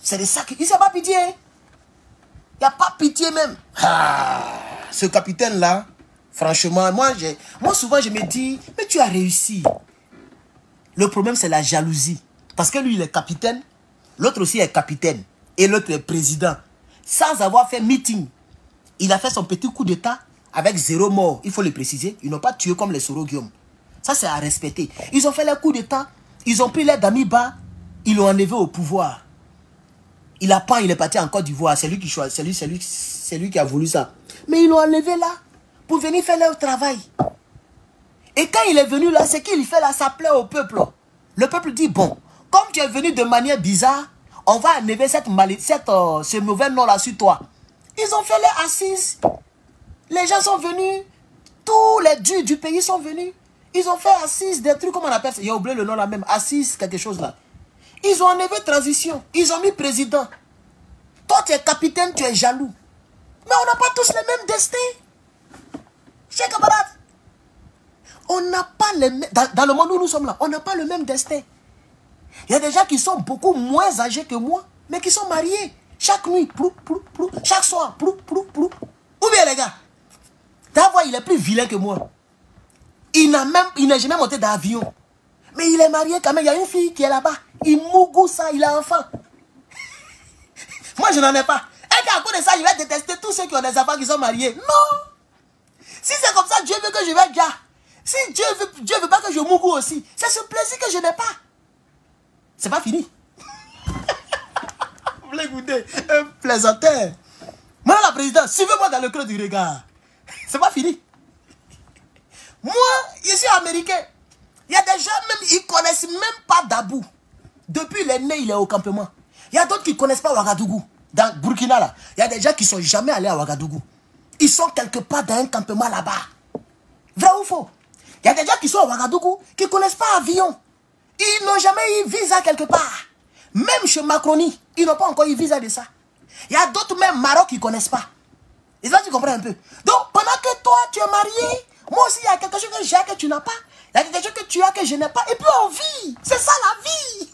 C'est de ça qu'il ne s'est pas pitié. Il n'y a pas pitié même. Ah, ce capitaine-là, franchement, moi souvent je me dis, mais tu as réussi. Le problème c'est la jalousie. Parce que lui il est capitaine, l'autre aussi est capitaine, et l'autre est président. Sans avoir fait meeting, il a fait son petit coup d'état avec 0 mort. Il faut le préciser, ils n'ont pas tué comme les Soro-Guillaume. Ça c'est à respecter. Ils ont fait leur coup d'état, ils ont pris l'air d'Amiba, ils l'ont enlevé au pouvoir. Il est parti en Côte d'Ivoire, c'est lui qui choisit, c'est lui qui a voulu ça. Mais ils l'ont enlevé là, pour venir faire leur travail. Et quand il est venu là, ce qu'il fait là, ça plaît au peuple. Le peuple dit, bon, comme tu es venu de manière bizarre, on va enlever ce mauvais nom là sur toi. Ils ont fait les assises. Les gens sont venus, tous les dieux du pays sont venus. Ils ont fait assises, des trucs, comment on appelle ça? Il a oublié le nom là même, assises, quelque chose là. Ils ont enlevé transition, ils ont mis président. Toi tu es capitaine, tu es jaloux. Mais on n'a pas tous le même destin. Chers camarades, on n'a pas le même... Dans le monde où nous sommes là, on n'a pas le même destin. Il y a des gens qui sont beaucoup moins âgés que moi, mais qui sont mariés. Chaque nuit, plou, plou, plou. Chaque soir, plou, plou, plou. Ou bien les gars, ta voix, il est plus vilain que moi. Il n'a jamais monté d'avion. Mais il est marié quand même. Il y a une fille qui est là-bas. Il mougou ça, il a enfant. Moi, je n'en ai pas. Et qu'à cause de ça, je vais détester tous ceux qui ont des enfants qui sont mariés. Non. Si c'est comme ça, Dieu veut que je vais bien. Si Dieu veut pas que je mougou aussi, c'est ce plaisir que je n'ai pas. C'est pas fini. Vous voulez goûter un plaisanteur? Moi, la présidente, suivez-moi dans le creux du regard. C'est pas fini. Moi, je suis américain. Il y a des gens, même, ils ne connaissent même pas Dabou. Depuis les nés, il est au campement. Il y a d'autres qui ne connaissent pas Ouagadougou. Dans Burkina, là, il y a des gens qui ne sont jamais allés à Ouagadougou. Ils sont quelque part dans un campement là-bas. Vrai ou faux? Il y a des gens qui sont à Ouagadougou qui ne connaissent pas avion. Ils n'ont jamais eu visa quelque part. Même chez Macroni, ils n'ont pas encore eu visa de ça. Il y a d'autres même Maroc qui ne connaissent pas. Et ça, tu comprends un peu. Donc, pendant que toi, tu es marié, moi aussi, il y a quelque chose que j'ai que tu n'as pas. Il y a quelque chose que tu as que je n'ai pas. Et puis, on vit. C'est ça la vie.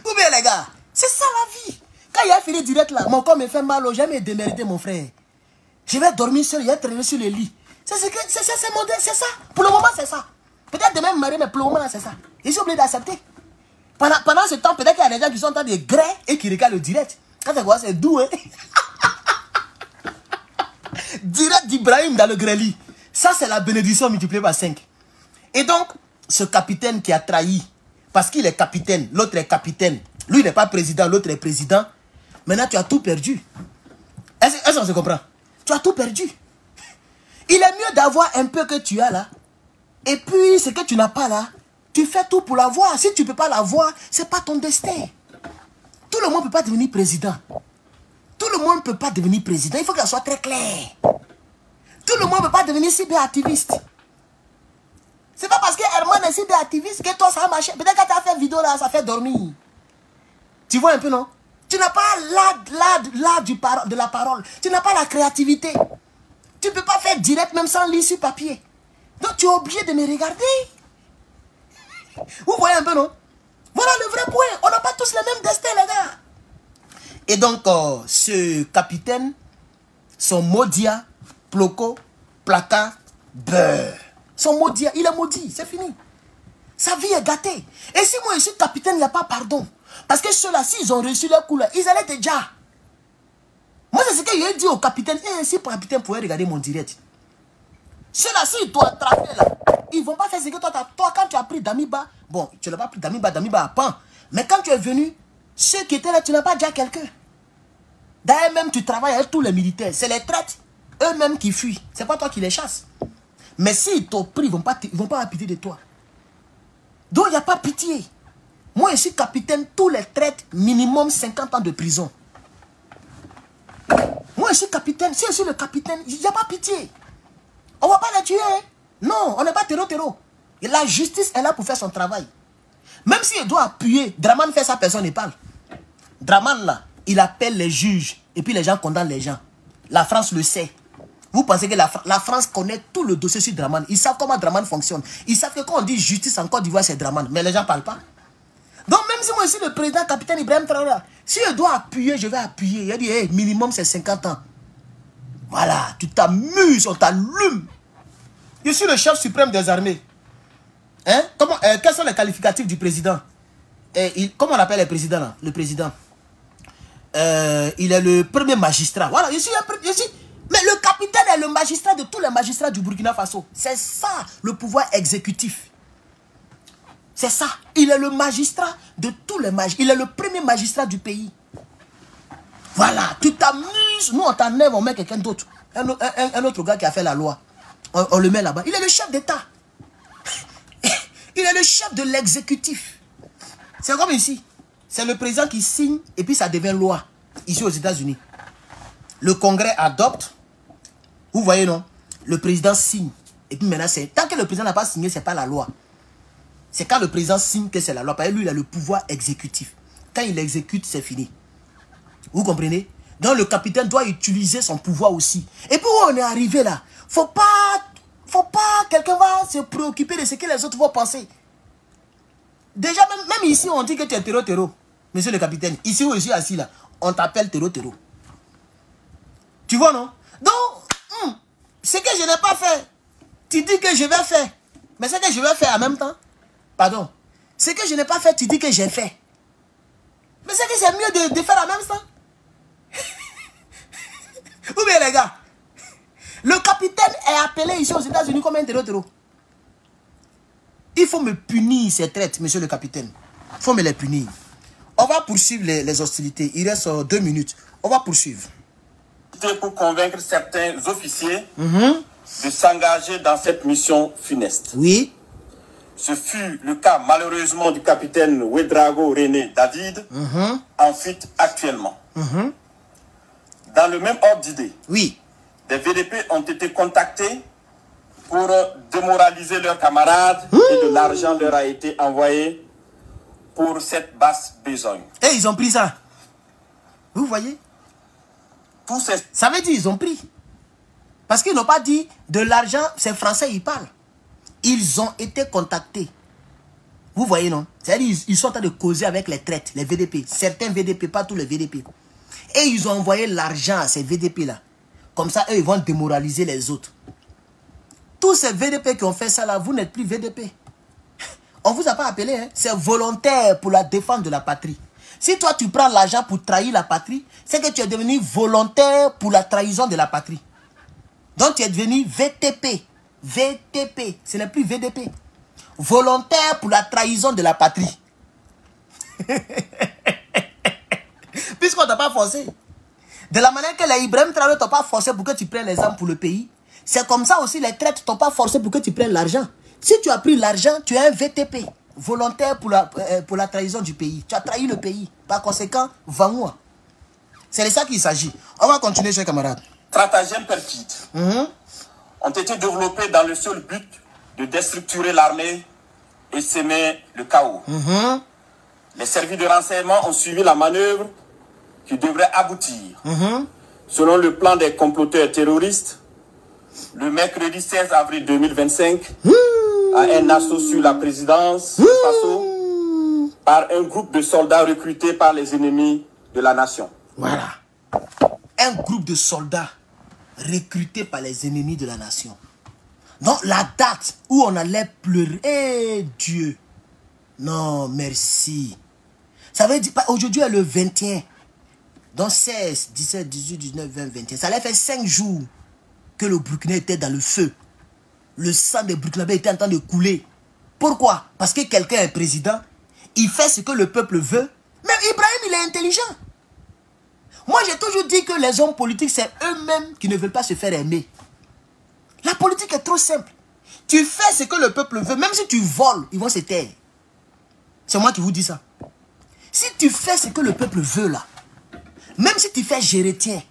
Ou bien, les gars, c'est ça la vie. Quand il a fini direct là, mon corps me fait mal. J'ai jamais démérité, mon frère. Je vais dormir seul, je vais traîner sur le lit. C'est ça. Pour le moment, c'est ça. Peut-être demain me marier, mais pour le moment, là, c'est ça. Je suis obligé d'accepter. Pendant ce temps, peut-être qu'il y a des gens qui sont en train de gré et qui regardent le direct. Quand c'est quoi, c'est doux, hein. Direct d'Ibrahim dans le grêli. Ça, c'est la bénédiction multipliée par 5. Et donc, ce capitaine qui a trahi, parce qu'il est capitaine, l'autre est capitaine. Lui, il n'est pas président, l'autre est président. Maintenant, tu as tout perdu. Est-ce qu'on se comprend? Tu as tout perdu. Il est mieux d'avoir un peu que tu as là. Et puis, ce que tu n'as pas là, tu fais tout pour l'avoir. Si tu ne peux pas l'avoir, ce n'est pas ton destin. Tout le monde ne peut pas devenir président. Tout le monde ne peut pas devenir président. Il faut que ça soit très clair. Tout le monde ne peut pas devenir cyberactiviste. C'est pas parce que Herman est cyberactiviste que toi ça a marché. Peut-être que tu as fait une vidéo là, ça fait dormir. Tu vois un peu, non? Tu n'as pas l'art de la parole. Tu n'as pas la créativité. Tu ne peux pas faire direct même sans lire sur papier. Donc tu es obligé de me regarder. Vous voyez un peu, non? Voilà le vrai point. On n'a pas tous le même destin, les gars. Et donc, ce capitaine, son Modia, Ploko, Plaka, beurre. Son Modia, il est maudit, c'est fini. Sa vie est gâtée. Et si moi je suis capitaine, il n'y a pas pardon. Parce que ceux-là, s'ils ont reçu leur coup, ils allaient déjà. Moi, c'est ce que j'ai dit au capitaine. Et si le capitaine pouvait regarder mon direct. Ceux-là, s'ils t'ont attrapé là, ils ne vont pas faire ce que toi, quand tu as pris Damiba, bon, tu n'as pas pris Damiba à pan. Mais quand tu es venu, ceux qui étaient là, tu n'as pas déjà quelqu'un. D'ailleurs, même tu travailles avec tous les militaires. C'est les traites, eux-mêmes qui fuient. Ce n'est pas toi qui les chasses. Mais s'ils t'ont pris, ils ne vont pas avoir pitié de toi. Donc, il n'y a pas pitié. Moi, je suis capitaine, tous les traites, minimum 50 ans de prison. Moi, je suis capitaine. Si je suis le capitaine, il n'y a pas pitié. On ne va pas les tuer. Hein? Non, on n'est pas terreau. Et la justice est là pour faire son travail. Même si elle doit appuyer, Draman fait ça, personne ne parle. Draman là, il appelle les juges et puis les gens condamnent les gens. La France le sait. Vous pensez que la France connaît tout le dossier sur Draman. Ils savent comment Draman fonctionne. Ils savent que quand on dit justice en Côte d'Ivoire, c'est Draman. Mais les gens ne parlent pas. Donc même si moi ici, le président capitaine Ibrahim Traoré, si je dois appuyer, je vais appuyer. Il a dit, hey, minimum c'est 50 ans. Voilà, tu t'amuses, on t'allume. Je suis le chef suprême des armées. Hein? Quels sont les qualificatifs du président? Comment on appelle le président là? Le président. Il est le premier magistrat. Voilà, je suis mais le capitaine est le magistrat de tous les magistrats du Burkina Faso. C'est ça, le pouvoir exécutif. C'est ça. Il est le magistrat de tous les magistrats. Il est le premier magistrat du pays. Voilà, tu t'amuses. Nous, on t'enlève, on met quelqu'un d'autre. Un autre gars qui a fait la loi. On le met là-bas. Il est le chef d'État. Il est le chef de l'exécutif. C'est comme ici. C'est le président qui signe et puis ça devient loi. Ici aux États-Unis. Le Congrès adopte. Vous voyez, non? Le président signe. Et puis maintenant, tant que le président n'a pas signé, ce n'est pas la loi. C'est quand le président signe que c'est la loi. Parce que lui, il a le pouvoir exécutif. Quand il exécute, c'est fini. Vous comprenez? Donc le capitaine doit utiliser son pouvoir aussi. Et puis où on est arrivé là, faut pas quelqu'un va se préoccuper de ce que les autres vont penser. Déjà, même ici, on dit que tu es terreau, monsieur le capitaine. Ici où je suis assis là, on t'appelle terreau. Tu vois, non? Donc, ce que je n'ai pas fait, tu dis que je vais faire. Mais ce que je vais faire en même temps, pardon, ce que je n'ai pas fait, tu dis que j'ai fait. Mais c'est que c'est mieux de faire en même temps. Ou bien les gars, le capitaine est appelé ici aux États-Unis comme un terreau. Il faut me punir ces traites, monsieur le capitaine. Il faut me les punir. On va poursuivre les hostilités. Il reste 2 minutes. On va poursuivre. Pour convaincre certains officiers de s'engager dans cette mission funeste. Oui. Ce fut le cas malheureusement du capitaine Ouedraogo René David, en fuite actuellement. Dans le même ordre d'idée, oui, des VDP ont été contactés pour démoraliser leurs camarades et de l'argent leur a été envoyé pour cette basse besogne. Et ils ont pris ça. Vous voyez? Ça veut dire qu'ils ont pris. Parce qu'ils n'ont pas dit de l'argent, c'est français, ils parlent. Ils ont été contactés. Vous voyez, non? C'est-à-dire ils sont en train de causer avec les traites, les VDP. Certains VDP, pas tous les VDP. Et ils ont envoyé l'argent à ces VDP-là. Comme ça, eux, ils vont démoraliser les autres. Tous ces VDP qui ont fait ça là, vous n'êtes plus VDP. On ne vous a pas appelé, hein? C'est volontaire pour la défense de la patrie. Si toi, tu prends l'argent pour trahir la patrie, c'est que tu es devenu volontaire pour la trahison de la patrie. Donc, tu es devenu VTP. VTP, ce n'est plus VDP. Volontaire pour la trahison de la patrie. Puisqu'on ne t'a pas forcé. De la manière que les Ibrahim Traoré ne t'ont pas forcé pour que tu prennes les armes pour le pays, c'est comme ça aussi les traites ne t'ont pas forcé pour que tu prennes l'argent. Si tu as pris l'argent, tu es un VTP. Volontaire pour la trahison du pays. Tu as trahi le pays. Par conséquent, va-moi. C'est de ça qu'il s'agit. On va continuer, chers camarades. Stratagèmes perfides ont été développés dans le seul but de déstructurer l'armée et semer le chaos. Les services de renseignement ont suivi la manœuvre qui devrait aboutir. Selon le plan des comploteurs terroristes, le mercredi 16 avril 2025, à un assaut sur la présidence du Faso par un groupe de soldats recrutés par les ennemis de la nation. Voilà. Un groupe de soldats recrutés par les ennemis de la nation. Donc la date où on allait pleurer, eh Dieu, non merci. Ça veut dire, aujourd'hui est le 21. Donc 16, 17, 18, 19, 20, 21. Ça allait faire 5 jours que le Burkina était dans le feu. Le sang des Burkinabés était en train de couler. Pourquoi? Parce que quelqu'un est président, il fait ce que le peuple veut. Mais Ibrahim, il est intelligent. Moi, j'ai toujours dit que les hommes politiques, c'est eux-mêmes qui ne veulent pas se faire aimer. La politique est trop simple. Tu fais ce que le peuple veut, même si tu voles, ils vont se taire. C'est moi qui vous dis ça. Si tu fais ce que le peuple veut là, même si tu fais géretien,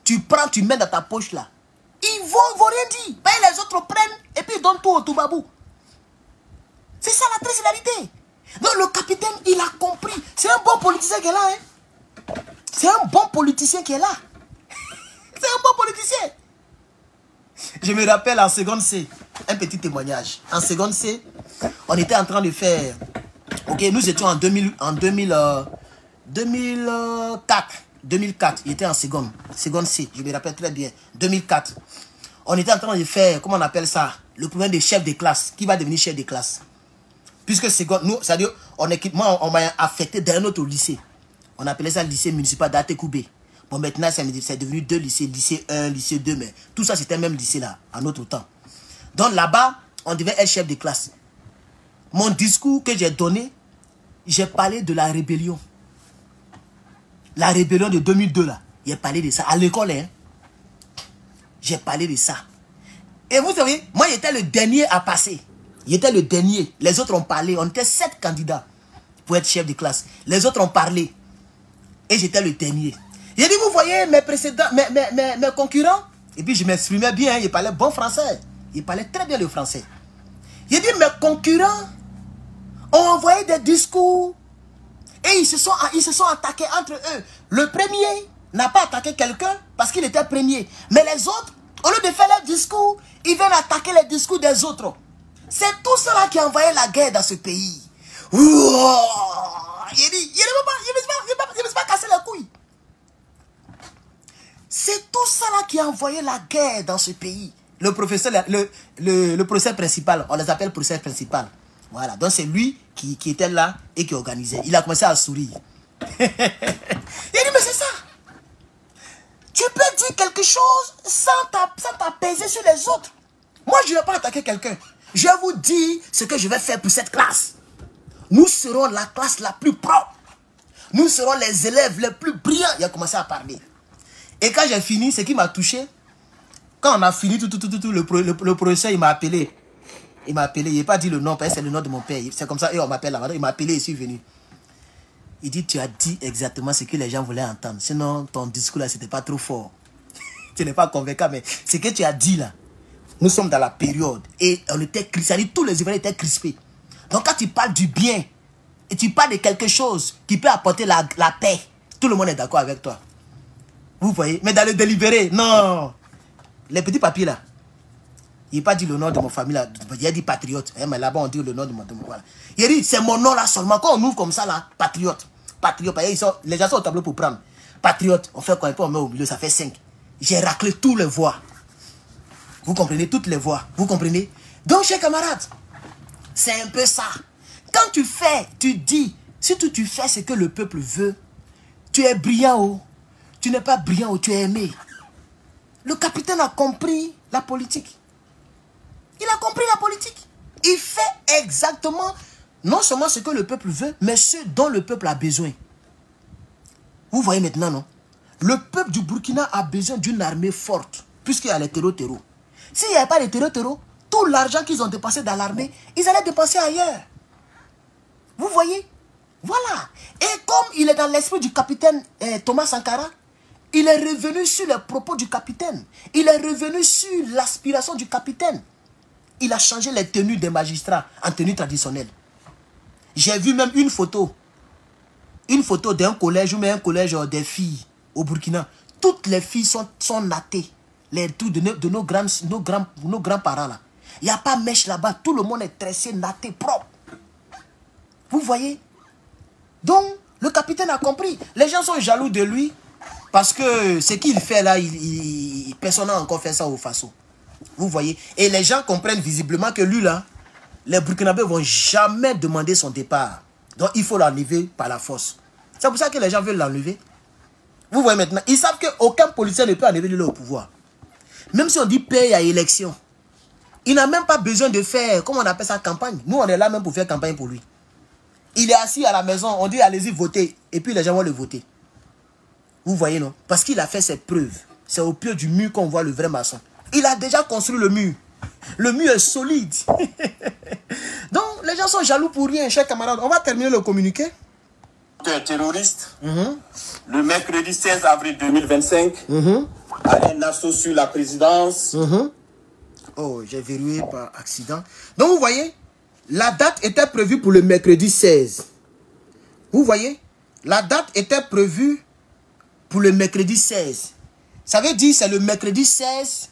tu prends, tu mets dans ta poche là, ils vont rien dire. Ben, les autres prennent et puis ils donnent tout au tout babou. C'est ça la très réalité. Donc le capitaine, il a compris. C'est un bon politicien qui est là. Hein? C'est un bon politicien qui est là. C'est un bon politicien. Je me rappelle en seconde C, un petit témoignage. En seconde C, on était en train de faire... Ok, nous étions en 2004. 2004, il était en seconde C, je me rappelle très bien. 2004. On était en train de faire, comment on appelle ça, le problème des chefs de classe. Qui va devenir chef de classe? Puisque seconde, nous, c'est-à-dire, moi, on m'a affecté d'un autre lycée. On appelait ça le lycée municipal d'Atekoubé. Bon, maintenant, c'est devenu 2 lycées, lycée 1, lycée 2, mais tout ça, c'était le même lycée là, en autre temps. Donc là-bas, on devait être chef de classe. Mon discours que j'ai donné, j'ai parlé de la rébellion. La rébellion de 2002 là. J'ai parlé de ça. À l'école, hein. J'ai parlé de ça. Et vous savez, moi, j'étais le dernier à passer. J'étais le dernier. Les autres ont parlé. On était 7 candidats pour être chef de classe. Les autres ont parlé. Et j'étais le dernier. J'ai dit, vous voyez mes précédents, mes concurrents. Et puis je m'exprimais bien, hein, ils parlaient bon français. Ils parlaient très bien le français. J'ai dit, mes concurrents ont envoyé des discours. Et ils se sont attaqués entre eux. Le premier n'a pas attaqué quelqu'un parce qu'il était premier. Mais les autres, au lieu de faire leur discours, ils viennent attaquer les discours des autres. C'est tout cela qui a envoyé la guerre dans ce pays. Il dit, il ne veut pas casser les couilles. C'est tout cela qui a envoyé la guerre dans ce pays. Le professeur, le professeur principal, on les appelle professeur principal. Voilà, donc c'est lui qui était là et qui organisait. Il a commencé à sourire. Il dit, mais c'est ça. Tu peux dire quelque chose sans t'apaiser sur les autres. Moi, je ne vais pas attaquer quelqu'un. Je vais vous dire ce que je vais faire pour cette classe. Nous serons la classe la plus propre. Nous serons les élèves les plus brillants. Il a commencé à parler. Et quand j'ai fini, ce qui m'a touché, quand on a fini, le professeur, il m'a appelé. Il m'a appelé, il n'a pas dit le nom, parce que c'est le nom de mon père. C'est comme ça, et on m'appelle là-bas. Il m'a appelé et je suis venu. Il dit, tu as dit exactement ce que les gens voulaient entendre. Sinon, ton discours là, c'était pas trop fort. Tu n'es pas convaincant, mais ce que tu as dit là, nous sommes dans la période. Et on était crispés, tous les Ivoiriens étaient crispés. Donc quand tu parles du bien, et tu parles de quelque chose qui peut apporter la paix, tout le monde est d'accord avec toi. Vous voyez? Mais dans le délibéré, non. Les petits papiers là, il n'a pas dit le nom de mon famille là. Il a dit patriote. Mais là-bas, on dit le nom de mon... Voilà. Il a dit, c'est mon nom là seulement. Quand on ouvre comme ça là, patriote. Patriote. Les gens sont au tableau pour prendre. Patriote. On fait quoi? On met au milieu, ça fait 5. J'ai raclé tous les voix. Vous comprenez? Toutes les voix. Vous comprenez? Donc, chers camarades, c'est un peu ça. Quand tu fais, tu dis, surtout tu fais ce que le peuple veut, tu es brillant ou tu n'es pas brillant ou tu es aimé. Le capitaine a compris la politique. Il a compris la politique. Il fait exactement, non seulement ce que le peuple veut, mais ce dont le peuple a besoin. Vous voyez maintenant, non? Le peuple du Burkina a besoin d'une armée forte, puisqu'il y a les terreaux. S'il n'y avait pas de terreaux, tout l'argent qu'ils ont dépensé dans l'armée, ils allaient dépenser ailleurs. Vous voyez? Voilà. Et comme il est dans l'esprit du capitaine Thomas Sankara, il est revenu sur les propos du capitaine. Il est revenu sur l'aspiration du capitaine. Il a changé les tenues des magistrats en tenue traditionnelle. J'ai vu même une photo d'un collège ou même un collège des filles au Burkina. Toutes les filles sont nattées. Les trucs de nos grands-parents là. Il n'y a pas mèche là-bas. Tout le monde est tressé, natté, propre. Vous voyez? Donc, le capitaine a compris. Les gens sont jaloux de lui parce que ce qu'il fait là, personne n'a encore fait ça au Faso. Vous voyez? Et les gens comprennent visiblement que lui là, les Burkinabés ne vont jamais demander son départ. Donc, il faut l'enlever par la force. C'est pour ça que les gens veulent l'enlever. Vous voyez maintenant, ils savent qu'aucun policier ne peut enlever lui au pouvoir. Même si on dit paye à élection, il n'a même pas besoin de faire, comment on appelle ça, campagne. Nous, on est là même pour faire campagne pour lui. Il est assis à la maison, on dit allez-y voter, et puis les gens vont le voter. Vous voyez, non? Parce qu'il a fait ses preuves. C'est au pied du mur qu'on voit le vrai maçon. Il a déjà construit le mur. Le mur est solide. Donc, les gens sont jaloux pour rien, chers camarades. On va terminer le communiqué. Terroriste, le mercredi 16 avril 2025, a un assaut sur la présidence. Oh, j'ai verrouillé par accident. Donc, vous voyez, la date était prévue pour le mercredi 16. Vous voyez, la date était prévue pour le mercredi 16. Ça veut dire c'est le mercredi 16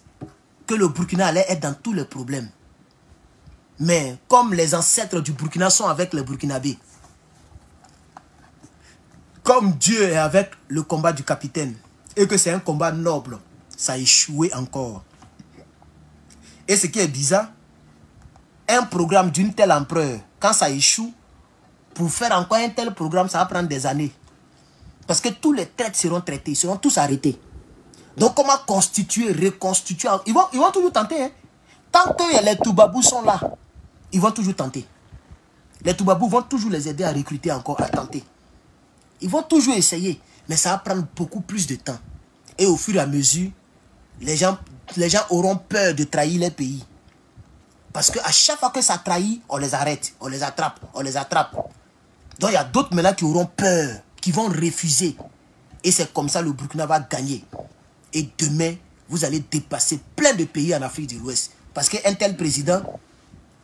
que le Burkina allait être dans tous les problèmes. Mais comme les ancêtres du Burkina sont avec les Burkinabés, comme Dieu est avec le combat du capitaine, et que c'est un combat noble, ça a échoué encore. Et ce qui est bizarre, un programme d'une telle ampleur, quand ça échoue, pour faire encore un tel programme, ça va prendre des années. Parce que tous les traites seront traités, ils seront tous arrêtés. Donc comment constituer, reconstituer, ils vont toujours tenter. Hein. Tant que les Toubabous sont là, ils vont toujours tenter. Les Toubabous vont toujours les aider à recruter encore, à tenter. Ils vont toujours essayer, mais ça va prendre beaucoup plus de temps. Et au fur et à mesure, les gens auront peur de trahir les pays. Parce qu'à chaque fois que ça trahit, on les arrête, on les attrape, on les attrape. Donc il y a d'autres maintenant qui auront peur, qui vont refuser. Et c'est comme ça que le Burkina va gagner. Et demain, vous allez dépasser plein de pays en Afrique de l'Ouest. Parce qu'un tel président,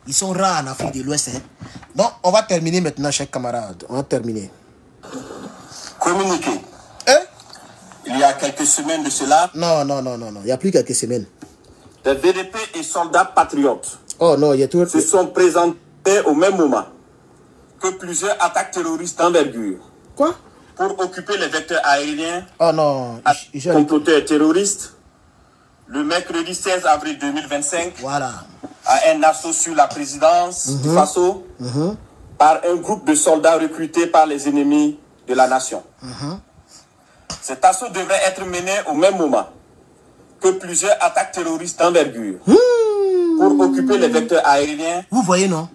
ils sont rares en Afrique de l'Ouest. Hein. Donc on va terminer maintenant, chers camarades. On va terminer. Communiqué. Hein? Il y a quelques semaines de cela. Non. Il n'y a plus quelques semaines. Des VDP et soldats patriotes Oh non, il y a tout. se sont présentés au même moment que plusieurs attaques terroristes d'envergure. Quoi? Pour occuper les vecteurs aériens. Oh non. Comploteurs terroristes. Le mercredi 16 avril 2025. Voilà. À un assaut sur la présidence du Faso. Par un groupe de soldats recrutés par les ennemis de la nation. Cet assaut devrait être mené au même moment que plusieurs attaques terroristes d'envergure pour occuper les vecteurs aériens. Vous voyez, non?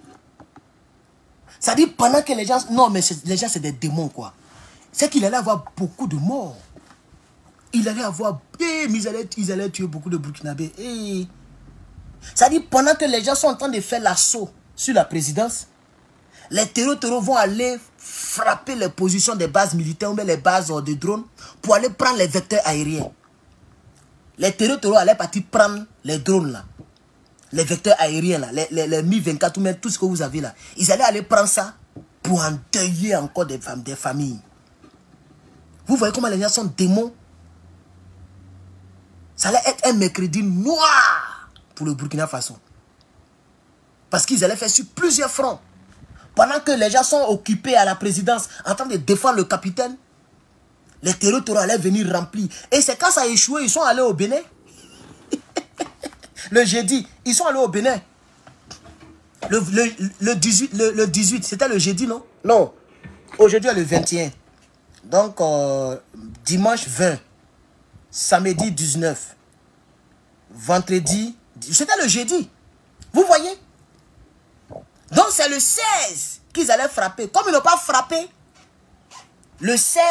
Ça dit pendant que les gens... Non, mais les gens, c'est des démons, quoi. C'est qu'il allait avoir beaucoup de morts. Il allait avoir... ils allaient tuer beaucoup de Burkinabés. Ça dit pendant que les gens sont en train de faire l'assaut sur la présidence, les terroristes vont aller frapper les positions des bases militaires ou les bases de drones pour aller prendre les vecteurs aériens. Les terroristes allaient partir prendre les drones là. Les vecteurs aériens là, les Mi-24 ou même tout ce que vous avez là. Ils allaient aller prendre ça pour endeuiller encore des familles. Vous voyez comment les gens sont démons? Ça allait être un mercredi noir pour le Burkina Faso. Parce qu'ils allaient faire sur plusieurs fronts. Pendant que les gens sont occupés à la présidence en train de défendre le capitaine, les terroristes allaient venir remplir. Et c'est quand ça a échoué, ils sont allés au Bénin. Le jeudi, ils sont allés au Bénin. Le 18, c'était le jeudi, non? Non. Aujourd'hui, le 21. Donc, dimanche 20. Samedi 19. Vendredi. C'était le jeudi. Vous voyez? Donc, c'est le 16 qu'ils allaient frapper. Comme ils n'ont pas frappé, le 16,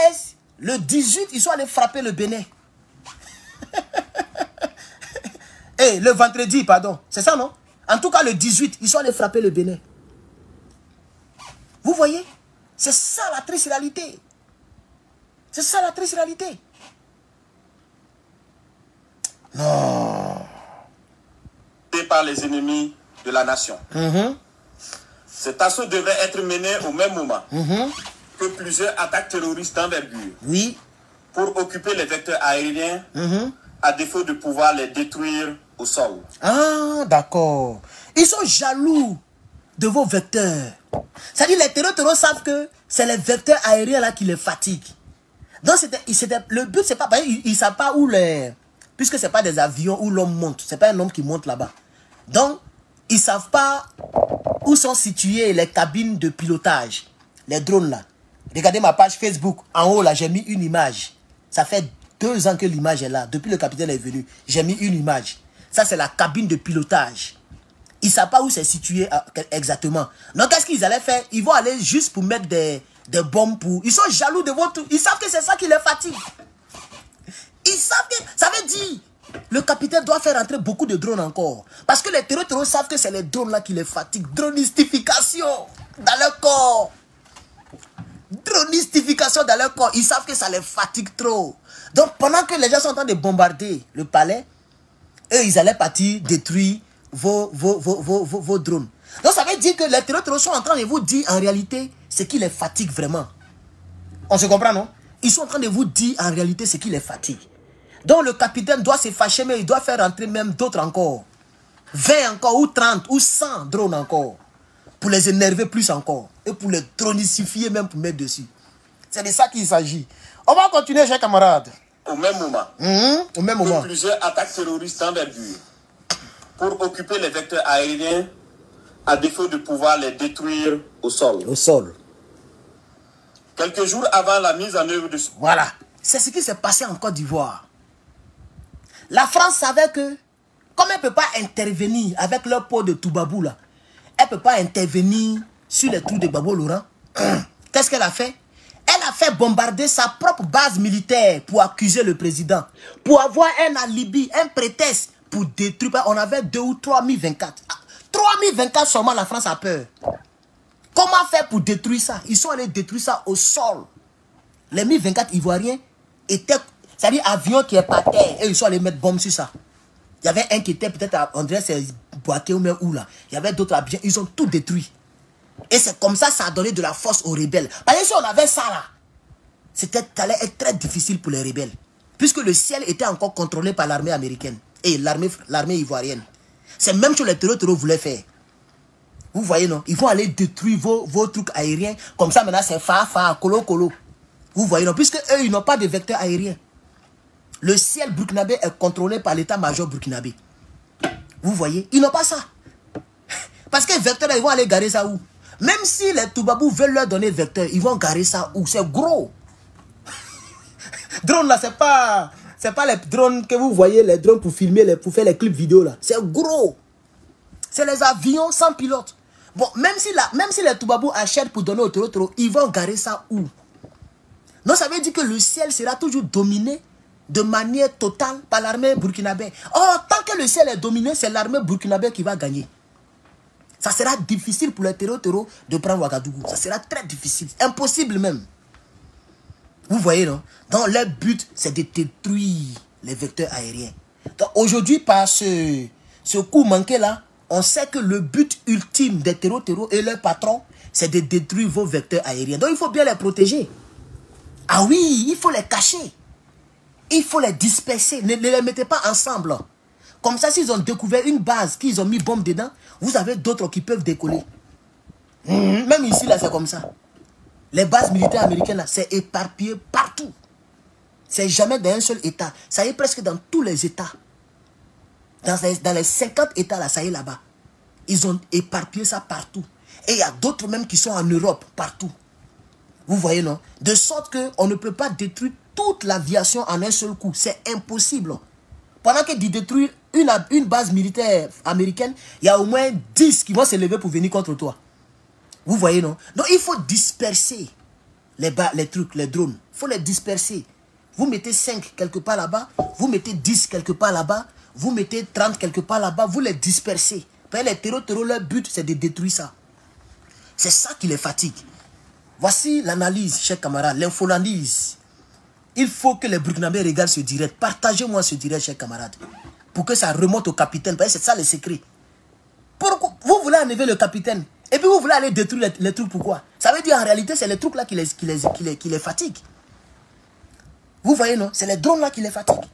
le 18, ils sont allés frapper le Bénin. Et le vendredi, pardon. C'est ça, non? En tout cas, le 18, ils sont allés frapper le Bénin. Vous voyez? C'est ça la triste réalité. C'est ça la triste réalité. Non. Par les ennemis de la nation. Cet assaut devrait être mené au même moment que plusieurs attaques terroristes d'envergure. Oui. Pour occuper les vecteurs aériens, à défaut de pouvoir les détruire au sol. Ah, d'accord. Ils sont jaloux de vos vecteurs. C'est-à-dire les terroristes savent que c'est les vecteurs aériens là qui les fatiguent. Donc le but, c'est pas... Ils ne savent pas où les... Puisque ce n'est pas des avions où l'homme monte. Ce n'est pas un homme qui monte là-bas. Donc, ils ne savent pas où sont situées les cabines de pilotage. Les drones là. Regardez ma page Facebook. En haut là, j'ai mis une image. Ça fait 2 ans que l'image est là. Depuis le capitaine est venu, j'ai mis une image. Ça, c'est la cabine de pilotage. Ils ne savent pas où c'est situé exactement. Donc, qu'est-ce qu'ils allaient faire? Ils vont aller juste pour mettre des bombes pour... Ils sont jaloux de votre... Ils savent que c'est ça qui les fatigue. Ils savent que... Ça veut dire... Le capitaine doit faire entrer beaucoup de drones encore. Parce que les terroristes savent que c'est les drones là qui les fatiguent. Dronistification dans leur corps. Dronistification dans leur corps. Ils savent que ça les fatigue trop. Donc pendant que les gens sont en train de bombarder le palais, eux ils allaient partir détruire vos drones. Donc ça veut dire que les terroristes sont en train de vous dire en réalité ce qui les fatigue vraiment. On se comprend, non? Ils sont en train de vous dire en réalité ce qui les fatigue. Donc le capitaine doit se fâcher, mais il doit faire rentrer même d'autres encore. 20 encore, ou 30, ou 100 drones encore. Pour les énerver plus encore. Et pour les dronicifier même pour mettre dessus. C'est de ça qu'il s'agit. On va continuer, chers camarades. Au même moment, Au même moment. plusieurs attaques terroristes d'envergure pour occuper les vecteurs aériens à défaut de pouvoir les détruire au sol. Au sol. Quelques jours avant la mise en œuvre de ce... Voilà. C'est ce qui s'est passé en Côte d'Ivoire. La France savait que, comme elle ne peut pas intervenir avec leur pot de Toubabou là, elle ne peut pas intervenir sur les trous de Babo Laurent. Qu'est-ce qu'elle a fait? Elle a fait bombarder sa propre base militaire pour accuser le président. Pour avoir un alibi, un prétexte pour détruire. On avait 2 ou 3 024. 3 024 seulement la France a peur. Comment faire pour détruire ça? Ils sont allés détruire ça au sol. Les 1024 Ivoiriens étaient, c'est-à-dire avion qui est par terre, et ils sont allés mettre bombe sur ça. Il y avait un qui était peut-être à André, c'est Boaké ou même où là. Il y avait d'autres avions, ils ont tout détruit. Et c'est comme ça, ça a donné de la force aux rebelles. Parce que si on avait ça là, ça allait être très difficile pour les rebelles. Puisque le ciel était encore contrôlé par l'armée américaine et l'armée ivoirienne. C'est même ce que les terroristes voulaient faire. Vous voyez, non? Ils vont aller détruire vos trucs aériens. Comme ça, maintenant, c'est colo. Vous voyez, non? Puisque eux, ils n'ont pas de vecteur aérien. Le ciel burkinabé est contrôlé par l'état-major burkinabé. Vous voyez? Ils n'ont pas ça. Parce que les vecteurs, ils vont aller garer ça où? Même si les Toubabou veulent leur donner vecteur, ils vont garer ça où? C'est gros. Drone là, c'est pas les drones que vous voyez, les drones pour filmer, pour faire les clips vidéo là. C'est gros. C'est les avions sans pilote. Bon, même si les Toubabou achètent pour donner au Toro, ils vont garer ça où? Donc ça veut dire que le ciel sera toujours dominé de manière totale par l'armée burkinabé. Or, tant que le ciel est dominé, c'est l'armée burkinabé qui va gagner. Ça sera difficile pour les terreaux de prendre Ouagadougou. Ça sera très difficile. Impossible même. Vous voyez, non? Donc, leur but, c'est de détruire les vecteurs aériens. Donc, aujourd'hui, par ce coup manqué là, on sait que le but ultime des terreaux et leur patron, c'est de détruire vos vecteurs aériens. Donc, il faut bien les protéger. Ah oui, il faut les cacher. Il faut les disperser. Ne les mettez pas ensemble. Comme ça, s'ils ont découvert une base, qu'ils ont mis bombe dedans, vous avez d'autres qui peuvent décoller. Même ici, là, c'est comme ça. Les bases militaires américaines, là, c'est éparpillé partout. C'est jamais dans un seul État. Ça y est presque dans tous les États. Dans les 50 États, là, ça y est là-bas. Ils ont éparpillé ça partout. Et il y a d'autres même qui sont en Europe, partout. Vous voyez, non? De sorte qu'on ne peut pas détruire toute l'aviation en un seul coup. C'est impossible. Pendant que de détruire une base militaire américaine, il y a au moins 10 qui vont se lever pour venir contre toi. Vous voyez, non? Donc, il faut disperser les trucs, les drones. Il faut les disperser. Vous mettez 5 quelque part là-bas, vous mettez 10 quelque part là-bas, vous mettez 30 quelque part là-bas, vous les dispersez. Parce que les terreaux, leur but, c'est de détruire ça. C'est ça qui les fatigue. Voici l'analyse, chers camarades, l'infolanalyse. Il faut que les Burkinabés regardent ce direct. Partagez-moi ce direct, chers camarades. Pour que ça remonte au capitaine. Parce que c'est ça le secret. Pourquoi vous voulez enlever le capitaine et puis vous voulez aller détruire les trucs, pourquoi? Ça veut dire en réalité, c'est les trucs là qui les fatiguent. Vous voyez, non? C'est les drones là qui les fatiguent.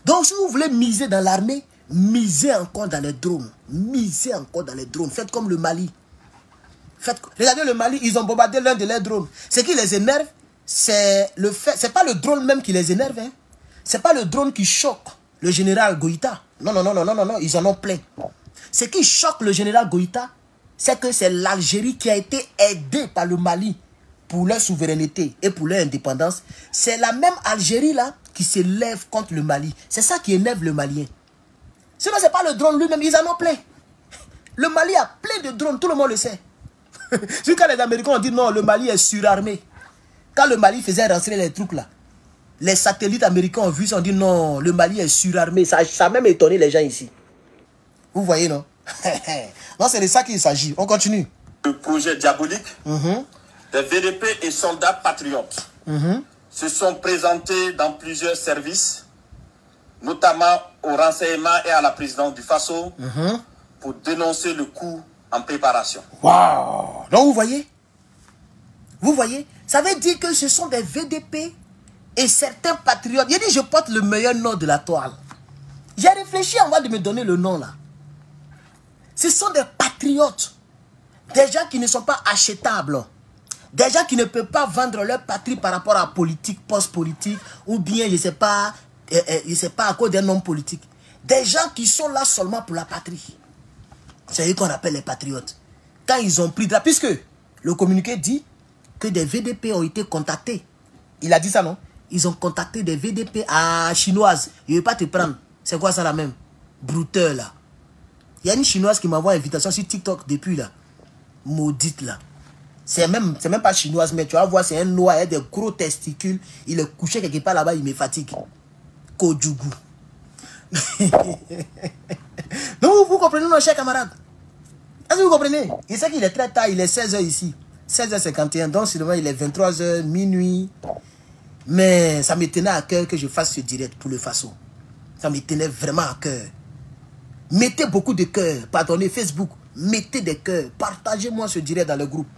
Donc, si vous voulez miser dans l'armée, misez encore dans les drones. Misez encore dans les drones. Faites comme le Mali. Regardez le Mali, ils ont bombardé l'un de leurs drones. Ce qui les énerve, c'est le fait. C'est pas le drone même qui les énerve. Hein. C'est pas le drone qui choque le général Goïta. Non, ils en ont plein. Ce qui choque le général Goïta, c'est que c'est l'Algérie qui a été aidée par le Mali pour leur souveraineté et pour leur indépendance. C'est la même Algérie là qui se lève contre le Mali. C'est ça qui énerve le Malien. Sinon, c'est pas le drone lui-même, ils en ont plein. Le Mali a plein de drones, tout le monde le sait. Quand les Américains ont dit non, le Mali est surarmé. Quand le Mali faisait rentrer les trucs là, les satellites américains ont vu ça, ont dit non, le Mali est surarmé. Ça a même étonné les gens ici. Vous voyez, non? Non, c'est de ça qu'il s'agit. On continue. Le projet diabolique des VDP et soldats patriotes se sont présentés dans plusieurs services, notamment au renseignement et à la présidence du Faso, pour dénoncer le coup en préparation. Waouh! Donc vous voyez? Vous voyez? Ça veut dire que ce sont des VDP et certains patriotes. Il dit, je porte le meilleur nom de la toile. J'ai réfléchi avant de me donner le nom là. Ce sont des patriotes. Des gens qui ne sont pas achetables. Des gens qui ne peuvent pas vendre leur patrie par rapport à la politique, post-politique, ou bien, je ne sais pas à cause d'un homme politique. Des gens qui sont là seulement pour la patrie. C'est eux qu'on appelle les patriotes. Quand ils ont pris de la... Puisque le communiqué dit que des VDP ont été contactés. Il a dit ça, non? Ils ont contacté des VDP à chinoises. Je ne vais pas te prendre. C'est quoi ça la même? Brouteur là. Il y a une chinoise qui m'envoie une invitation sur TikTok depuis là. Maudite là. C'est même pas chinoise, mais tu vas voir, c'est un noir, il a des gros testicules. Il est couché quelque part là-bas, il me fatigue. Kojugu. Donc vous comprenez, mon cher camarade? Est-ce que vous comprenez? Il sait qu'il est très tard, il est 16h ici. 16h51, donc seulement il est 23h, minuit. Mais ça me tenait à cœur que je fasse ce direct pour le façon. Ça me tenait vraiment à cœur. Mettez beaucoup de cœur. Pardonnez Facebook. Mettez des cœurs. Partagez-moi ce direct dans le groupe.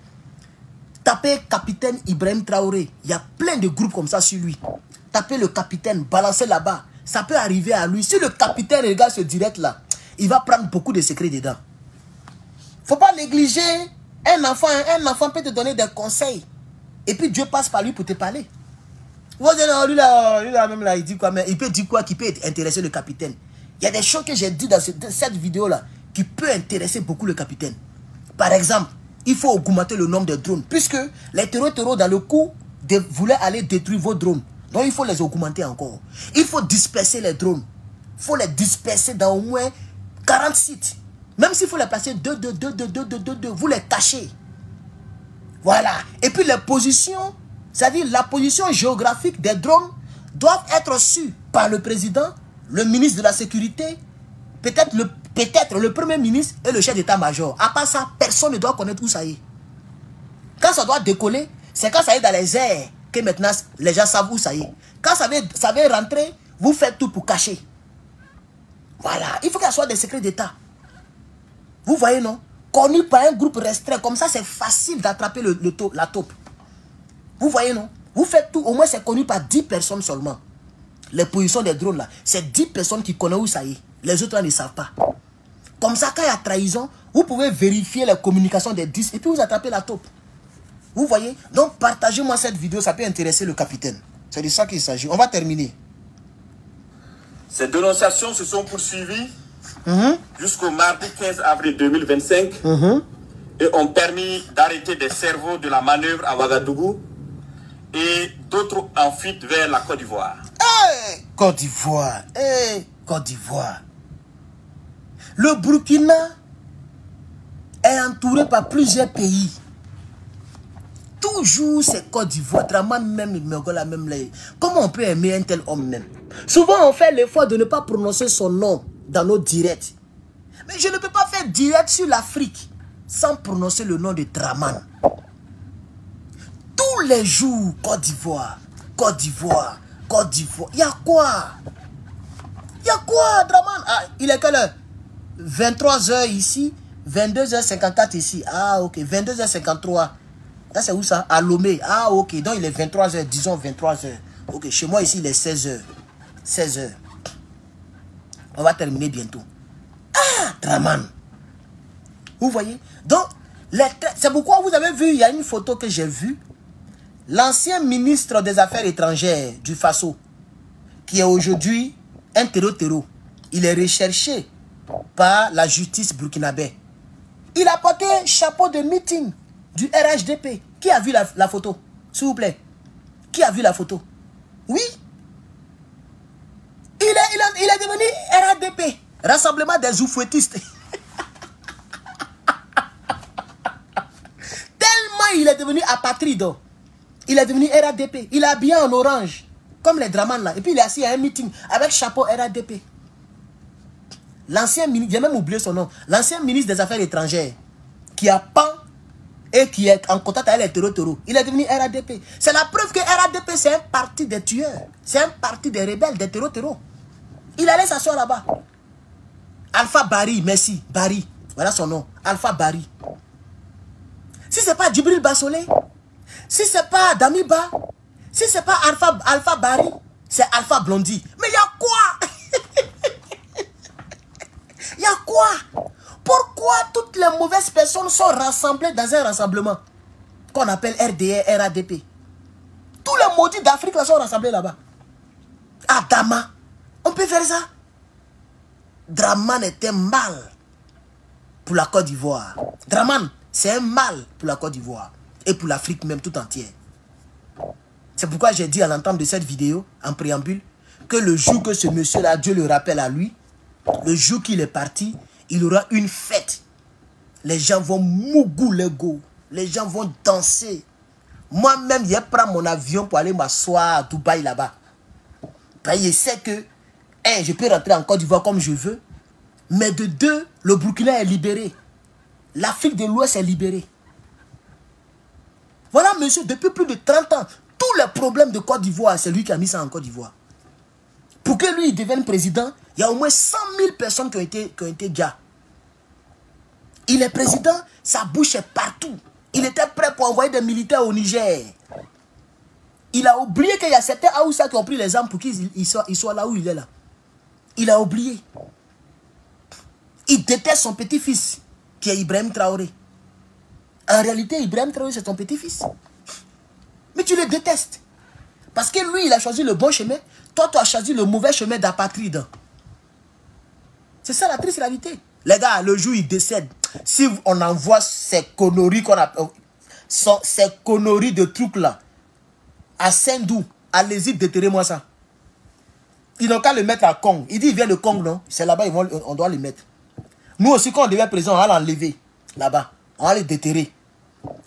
Tapez Capitaine Ibrahim Traoré. Il y a plein de groupes comme ça sur lui. Tapez le capitaine. Balancez là-bas. Ça peut arriver à lui. Si le capitaine regarde ce direct là, il va prendre beaucoup de secrets dedans. Faut pas négliger un enfant. Un enfant peut te donner des conseils. Et puis Dieu passe par lui pour te parler. Vous allez non, lui là, même là, il dit quoi, mais il peut dire quoi qui peut intéresser le capitaine. Il y a des choses que j'ai dit dans cette vidéo-là qui peut intéresser beaucoup le capitaine. Par exemple, il faut augmenter le nombre de drones. Puisque les terreaux dans le coup voulaient aller détruire vos drones. Donc il faut les augmenter encore. Il faut disperser les drones. Il faut les disperser dans au moins 40 sites. Même s'il faut les placer deux, vous les cachez. Voilà. Et puis les positions, c'est-à-dire la position géographique des drones doivent être sues par le président, le ministre de la Sécurité, peut-être le premier ministre et le chef d'état-major. À part ça, personne ne doit connaître où ça y est. Quand ça doit décoller, c'est quand ça est dans les airs que maintenant les gens savent où ça y est. Quand ça va rentrer, vous faites tout pour cacher. Voilà. Il faut qu'il y soit des secrets d'état. Vous voyez, non? Connu par un groupe restreint. Comme ça, c'est facile d'attraper la taupe. Vous voyez, non? Vous faites tout. Au moins, c'est connu par 10 personnes seulement. Les positions des drones là, c'est 10 personnes qui connaissent où ça y est. Les autres là ne savent pas. Comme ça, quand il y a trahison, vous pouvez vérifier les communications des 10 et puis vous attrapez la taupe. Vous voyez? Donc, partagez-moi cette vidéo, ça peut intéresser le capitaine. C'est de ça qu'il s'agit. On va terminer. Ces dénonciations se sont poursuivies jusqu'au mardi 15 avril 2025 et ont permis d'arrêter des cerveaux de la manœuvre à Ouagadougou et d'autres en fuite vers la Côte d'Ivoire. Hey, Côte d'Ivoire, hey, Côte d'Ivoire. Le Burkina est entouré par plusieurs pays. Toujours c'est Côte d'Ivoire, Draman même, Megola même. Comment on peut aimer un tel homme même? Souvent on fait l'effort de ne pas prononcer son nom dans nos directs. Mais je ne peux pas faire direct sur l'Afrique sans prononcer le nom de Draman. Tous les jours, Côte d'Ivoire, Côte d'Ivoire, Côte d'Ivoire. Il y a quoi? Il y a quoi, Draman? Ah, il est quelle heure? 23h ici, 22h54 ici. Ah, ok, 22h53. Là, c'est où ça? À Lomé. Ah, ok, donc il est 23h, disons 23h. Ok, chez moi ici, il est 16h. 16h. On va terminer bientôt. Ah, Draman. Vous voyez? Donc, c'est pourquoi vous avez vu, il y a une photo que j'ai vue. L'ancien ministre des Affaires étrangères du Faso, qui est aujourd'hui un terreau. Il est recherché par la justice burkinabé. Il a porté un chapeau de meeting du RHDP. Qui a vu la photo? S'il vous plaît. Qui a vu la photo? Oui. Il est devenu RHDP. Rassemblement des oufouettistes. Tellement il est devenu apatride. Il est devenu RHDP. Il est habillé en orange. Comme les Draman là. Et puis il est assis à un meeting avec chapeau RHDP. L'ancien ministre, j'ai même oublié son nom. L'ancien ministre des Affaires étrangères. Qui a pas et qui est en contact avec les terreaux. Il est devenu RHDP. C'est la preuve que RHDP c'est un parti des tueurs. C'est un parti des rebelles, des terreaux. Il allait s'asseoir là-bas. Alpha Bari, merci. Bari. Voilà son nom. Alpha Bari. Si ce n'est pas Djibril Bassolé, si ce n'est pas Damiba, si Si c'est pas Alpha Barry, c'est Alpha Blondy. Mais il y a quoi? Il y a quoi? Pourquoi toutes les mauvaises personnes sont rassemblées dans un rassemblement qu'on appelle RDR, RADP? Tous les maudits d'Afrique là sont rassemblés là-bas. Adama, on peut faire ça? Draman était mal pour la Côte d'Ivoire. Draman, c'est un mal pour la Côte d'Ivoire et pour l'Afrique même tout entière. C'est pourquoi j'ai dit à l'entame de cette vidéo, en préambule, que le jour que ce monsieur-là, Dieu le rappelle à lui, le jour qu'il est parti, il aura une fête. Les gens vont mougou les go. Les gens vont danser. Moi-même, je prends mon avion pour aller m'asseoir à Dubaï là-bas. Je sais que, un, je peux rentrer en Côte d'Ivoire comme je veux. Mais de deux, le Burkina est libéré. L'Afrique de l'Ouest est libérée. Voilà, monsieur, depuis plus de 30 ans, tous les problèmes de Côte d'Ivoire, c'est lui qui a mis ça en Côte d'Ivoire. Pour que lui il devienne président, il y a au moins 100 000 personnes qui ont été déjà. Il est président, sa bouche est partout. Il était prêt pour envoyer des militaires au Niger. Il a oublié qu'il y a certains Aoussa qui ont pris les armes pour qu'il soit là où il est là. Il a oublié. Il déteste son petit-fils, qui est Ibrahim Traoré. En réalité, Ibrahim Traoré, c'est son petit-fils. Mais tu le détestes. Parce que lui, il a choisi le bon chemin. Toi, tu as choisi le mauvais chemin d'apatride. C'est ça la triste réalité. Les gars, le jour où il décède, si on envoie ces conneries qu'on a, ces conneries de trucs là, à Sendou, allez-y, déterrez-moi ça. Ils n'ont qu'à le mettre à Kong. Il dit, il vient de Kong, non? C'est là-bas, on doit le mettre. Nous aussi, quand on devient président, on va l'enlever là-bas. On va le déterrer.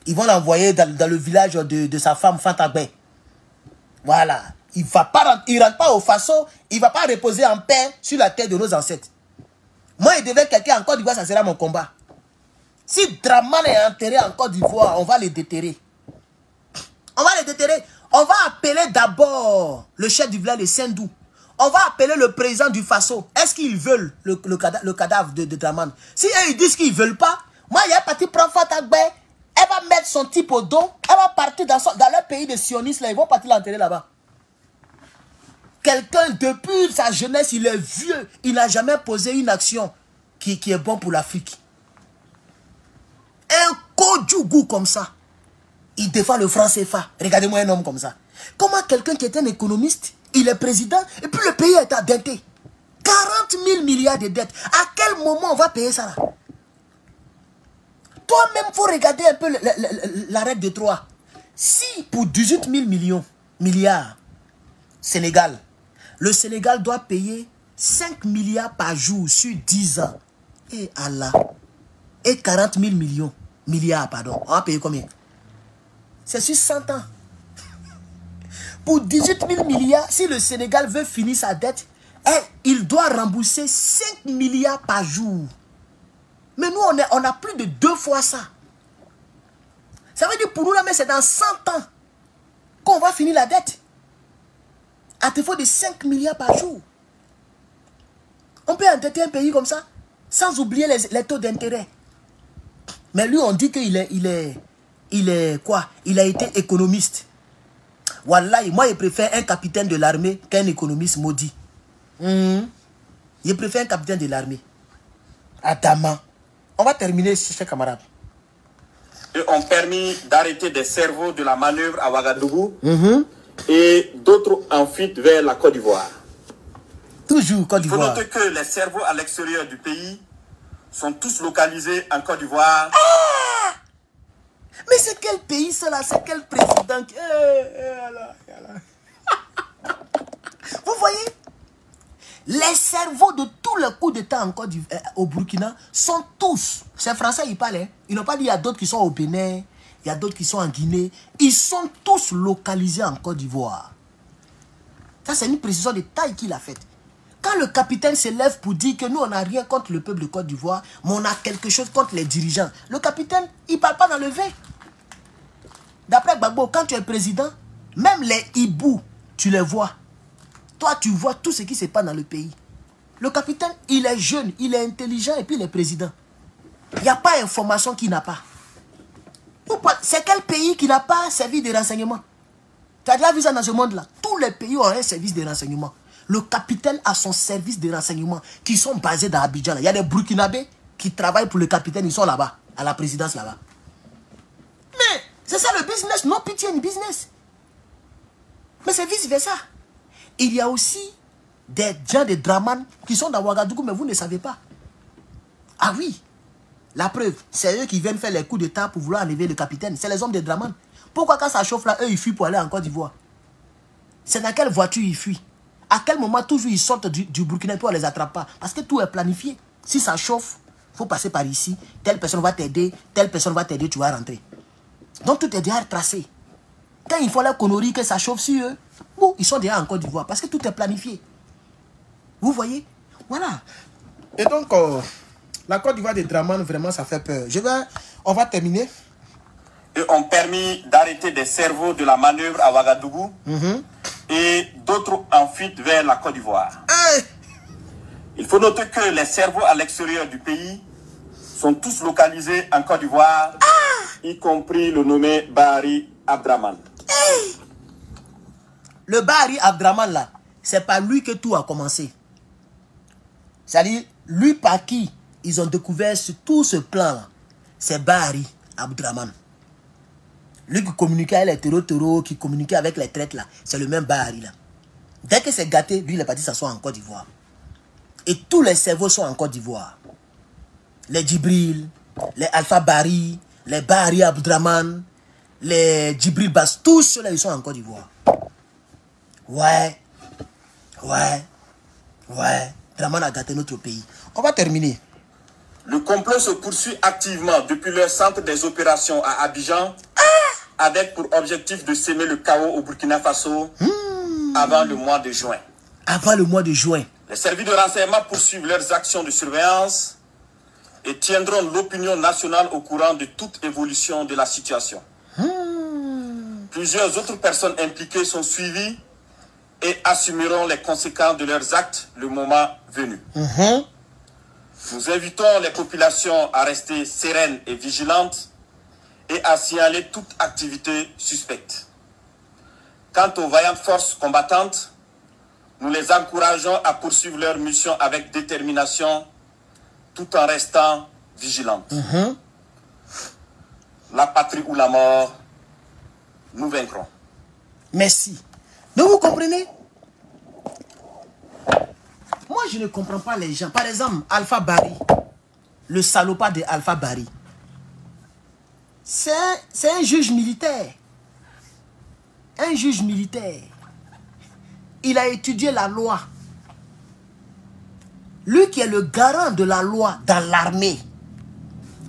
Ils vont l'envoyer dans le village de sa femme Fantagbe. Voilà. Il ne rentre pas au façon, il ne va pas reposer en paix sur la tête de nos ancêtres. Moi, il devait quelqu'un en Côte d'Ivoire, ça sera mon combat. Si Draman est enterré en Côte d'Ivoire, on va le déterrer. On va le déterrer. On va appeler d'abord le chef du village de Sendou. On va appeler le président du Faso. Est-ce qu'ils veulent le cadavre de Draman? Si eux, ils disent qu'ils ne veulent pas, moi, il y a un parti prend Fatagbe, elle va mettre son type au dos, elle va partir dans leur pays de sionistes, là, ils vont partir l'enterrer là-bas. Quelqu'un, depuis sa jeunesse, il est vieux, il n'a jamais posé une action qui est bon pour l'Afrique. Un Kodjougou comme ça, il défend le franc CFA. Regardez-moi un homme comme ça. Comment quelqu'un qui est un économiste, il est président, et puis le pays est endetté. 40 000 milliards de dettes. À quel moment on va payer ça là? Toi-même, il faut regarder un peu la règle de 3. Si pour 18 000 milliards, Sénégal, le Sénégal doit payer 5 milliards par jour sur 10 ans. Et Allah. Et 40 000 milliards, pardon. On va payer combien? C'est sur 100 ans. Pour 18 000 milliards, si le Sénégal veut finir sa dette, il doit rembourser 5 milliards par jour. Mais nous, on a plus de 2 fois ça. Ça veut dire pour nous, là, mais c'est dans 100 ans qu'on va finir la dette. À défaut de 5 milliards par jour. On peut endetter un pays comme ça, sans oublier les taux d'intérêt. Mais lui, on dit qu'il est quoi? Il a été économiste. Wallahi, moi, je préfère un capitaine de l'armée qu'un économiste maudit. Je préfère un capitaine de l'armée. Adama. On va terminer, chers camarades. Ils ont permis d'arrêter des cerveaux de la manœuvre à Ouagadougou et d'autres en fuite vers la Côte d'Ivoire. Toujours Côte d'Ivoire. Il faut noter que les cerveaux à l'extérieur du pays sont tous localisés en Côte d'Ivoire. Ah! Mais c'est quel pays cela? C'est quel président? Vous voyez? Les cerveaux de tous les coups d'État encore au Burkina sont tous, c'est français, ils parlent, hein? Ils n'ont pas dit il y a d'autres qui sont au Bénin, il y a d'autres qui sont en Guinée. Ils sont tous localisés en Côte d'Ivoire. Ça, c'est une précision de taille qu'il a faite. Quand le capitaine se lève pour dire que nous, on n'a rien contre le peuple de Côte d'Ivoire, mais on a quelque chose contre les dirigeants, le capitaine, il ne parle pas dans le vin. D'après Gbagbo, quand tu es président, même les hiboux, tu les vois. Toi, tu vois tout ce qui se passe dans le pays. Le capitaine, il est jeune, il est intelligent et puis il est président. Il n'y a pas d'information qu'il n'a pas. C'est quel pays qui n'a pas servi de renseignement? Tu as déjà vu ça dans ce monde-là? Tous les pays ont un service de renseignement. Le capitaine a son service de renseignement qui sont basés dans Abidjan. Il y a des Burkinabés qui travaillent pour le capitaine. Ils sont là-bas, à la présidence là-bas. Mais c'est ça le business. No pitié in business. Mais c'est vice-versa. Il y a aussi des gens de Draman qui sont dans Ouagadougou, mais vous ne savez pas. Ah oui. La preuve, c'est eux qui viennent faire les coups d'état pour vouloir enlever le capitaine. C'est les hommes de Draman. Pourquoi quand ça chauffe là, eux ils fuient pour aller en Côte d'Ivoire? C'est dans quelle voiture ils fuient? À quel moment toujours ils sortent du Burkina pour on les attrape pas? Parce que tout est planifié. Si ça chauffe, il faut passer par ici. Telle personne va t'aider, telle personne va t'aider, tu vas rentrer. Donc tout est déjà tracé. Quand il faut les conneries que ça chauffe sur eux, bon, ils sont déjà en Côte d'Ivoire parce que tout est planifié. Vous voyez? Voilà. Et donc, la Côte d'Ivoire de Draman, vraiment, ça fait peur. On va terminer. Et ont permis d'arrêter des cerveaux de la manœuvre à Ouagadougou et d'autres en fuite vers la Côte d'Ivoire. Il faut noter que les cerveaux à l'extérieur du pays sont tous localisés en Côte d'Ivoire, y compris le nommé Bahari Abdraman. Le Bahari Abdraman, là, c'est par lui que tout a commencé. C'est-à-dire, lui par qui ils ont découvert tout ce plan-là, c'est Bahari Abdraman. Lui qui communiquait avec les terreaux, qui communiquait avec les traites, là, c'est le même Bahari, là. Dès que c'est gâté, lui, il est parti s'asseoir en Côte d'Ivoire. Et tous les cerveaux sont en Côte d'Ivoire. Les Djibril, les Alpha Bahari, les Bahari Abdraman, les Djibril Bass, tous ceux-là, ils sont en Côte d'Ivoire. Ouais. Draman a gâté notre pays. On va terminer. Le complot se poursuit activement depuis leur centre des opérations à Abidjan, avec pour objectif de semer le chaos au Burkina Faso avant le mois de juin. Avant le mois de juin. Les services de renseignement poursuivent leurs actions de surveillance et tiendront l'opinion nationale au courant de toute évolution de la situation. Plusieurs autres personnes impliquées sont suivies et assumeront les conséquences de leurs actes le moment venu. Nous invitons les populations à rester sereines et vigilantes et à signaler toute activité suspecte. Quant aux vaillantes forces combattantes, nous les encourageons à poursuivre leur mission avec détermination tout en restant vigilantes. La patrie ou la mort, nous vaincrons. Merci. Donc vous comprenez? Moi, je ne comprends pas les gens. Par exemple, Alpha Bahari, le salopard de Alpha Bahari, c'est un juge militaire. Un juge militaire. Il a étudié la loi. Lui qui est le garant de la loi dans l'armée.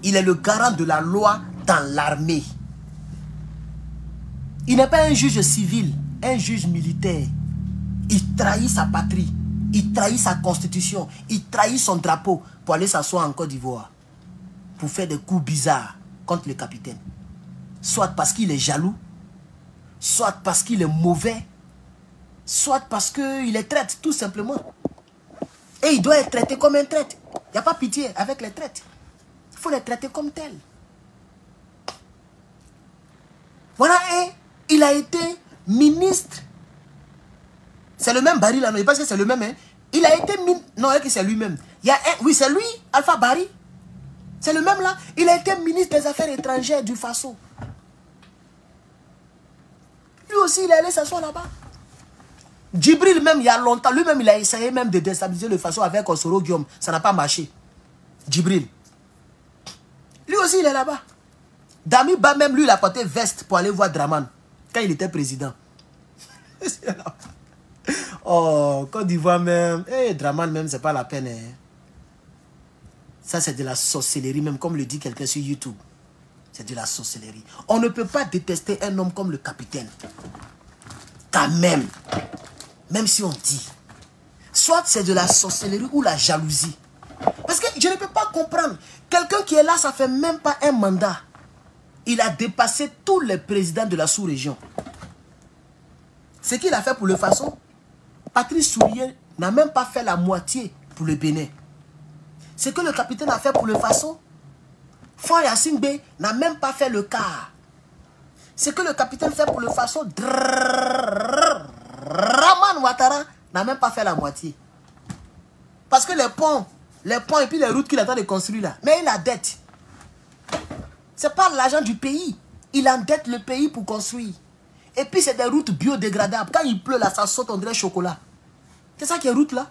Il est le garant de la loi dans l'armée. Il n'est pas un juge civil, un juge militaire. Il trahit sa patrie. Il trahit sa constitution. Il trahit son drapeau pour aller s'asseoir en Côte d'Ivoire. Pour faire des coups bizarres contre le capitaine. Soit parce qu'il est jaloux. Soit parce qu'il est mauvais. Soit parce qu'il est traître, tout simplement. Et il doit être traité comme un traître. Il n'y a pas pitié avec les traîtres. Il faut les traiter comme tels. Voilà, et il a été ministre. C'est le même Bahari là, non, je pense que c'est le même. Hein. Il a été ministre. Non, c'est lui-même. Oui, c'est lui, Alpha Bahari. C'est le même là. Il a été ministre des Affaires étrangères du Faso. Lui aussi, il est allé s'asseoir là-bas. Djibril même, il y a longtemps, lui-même, il a essayé même de déstabiliser le Faso avec Osoro Guillaume. Ça n'a pas marché. Djibril. Lui aussi, il est là-bas. Damiba même, lui, il a porté veste pour aller voir Draman. Quand il était président. Oh, Côte d'Ivoire même. Draman même, c'est pas la peine. Hein. Ça, c'est de la sorcellerie, même comme le dit quelqu'un sur YouTube. C'est de la sorcellerie. On ne peut pas détester un homme comme le capitaine. Quand même. Même si on dit. Soit c'est de la sorcellerie ou la jalousie. Parce que je ne peux pas comprendre. Quelqu'un qui est là, ça fait même pas un mandat. Il a dépassé tous les présidents de la sous-région. Ce qu'il a fait pour le Faso, Patrice Sourier n'a même pas fait la moitié pour le Bénin. Ce que le capitaine a fait pour le Faso, Fort Yassine Bey n'a même pas fait le quart. Ce que le capitaine fait pour le façon, Draman Ouattara n'a même pas fait la moitié. Parce que les ponts et puis les routes qu'il attend de construire là, mais il a dette. C'est pas l'argent du pays. Il endette le pays pour construire. Et puis c'est des routes biodégradables. Quand il pleut là, ça saute, on dirait chocolat. C'est ça qui est route là.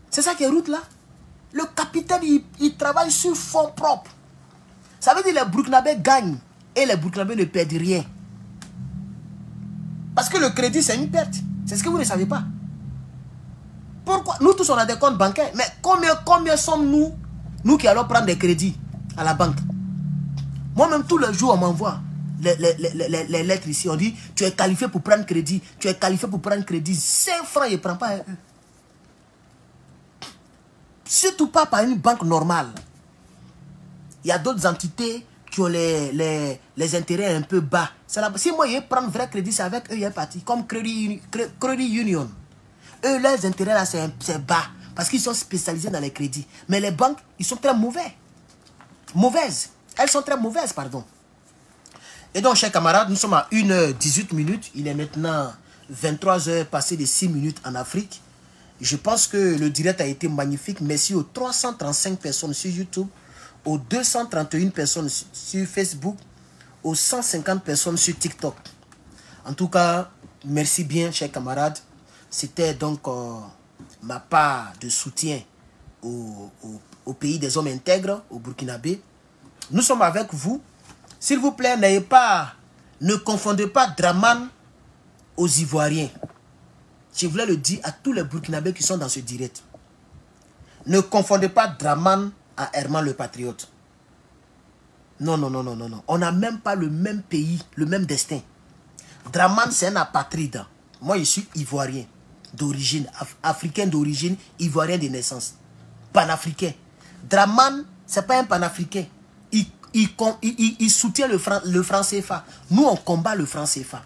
C'est ça qui est route là. Le capitaine, il travaille sur fonds propres. Ça veut dire que les Burkinabés gagnent et les Burkinabés ne perdent rien. Parce que le crédit, c'est une perte. C'est ce que vous ne savez pas. Pourquoi? Nous tous, on a des comptes bancaires. Mais combien sommes-nous, nous qui allons prendre des crédits à la banque? Moi-même, tous les jours, on m'envoie les lettres ici. On dit, tu es qualifié pour prendre crédit. Tu es qualifié pour prendre crédit. 5 francs, il ne prend pas. Surtout pas par une banque normale. Il y a d'autres entités qui ont les intérêts un peu bas. Si moi, je prends vrai crédit, c'est avec eux, il y a un parti. Comme Credit Union. Eux, leurs intérêts, là, c'est bas. Parce qu'ils sont spécialisés dans les crédits. Mais les banques, ils sont très mauvais. Mauvaises. Elles sont très mauvaises, pardon. Et donc, chers camarades, nous sommes à 1h18. Il est maintenant 23h passé de 6 minutes en Afrique. Je pense que le direct a été magnifique. Merci aux 335 personnes sur YouTube, aux 231 personnes sur Facebook, aux 150 personnes sur TikTok. En tout cas, merci bien, chers camarades. C'était donc ma part de soutien au pays des hommes intègres, au Burkinabé. Nous sommes avec vous. S'il vous plaît, ne confondez pas Draman aux Ivoiriens. Je voulais le dire à tous les Burkinabés qui sont dans ce direct. Ne confondez pas Draman à Herman le Patriote. Non, non, non, non, non, non. On n'a même pas le même pays, le même destin. Draman, c'est un apatride. Moi, je suis ivoirien d'origine, africain d'origine, ivoirien de naissance. Panafricain. Draman, c'est pas un panafricain. Il soutient le franc CFA. Nous, on combat le franc CFA.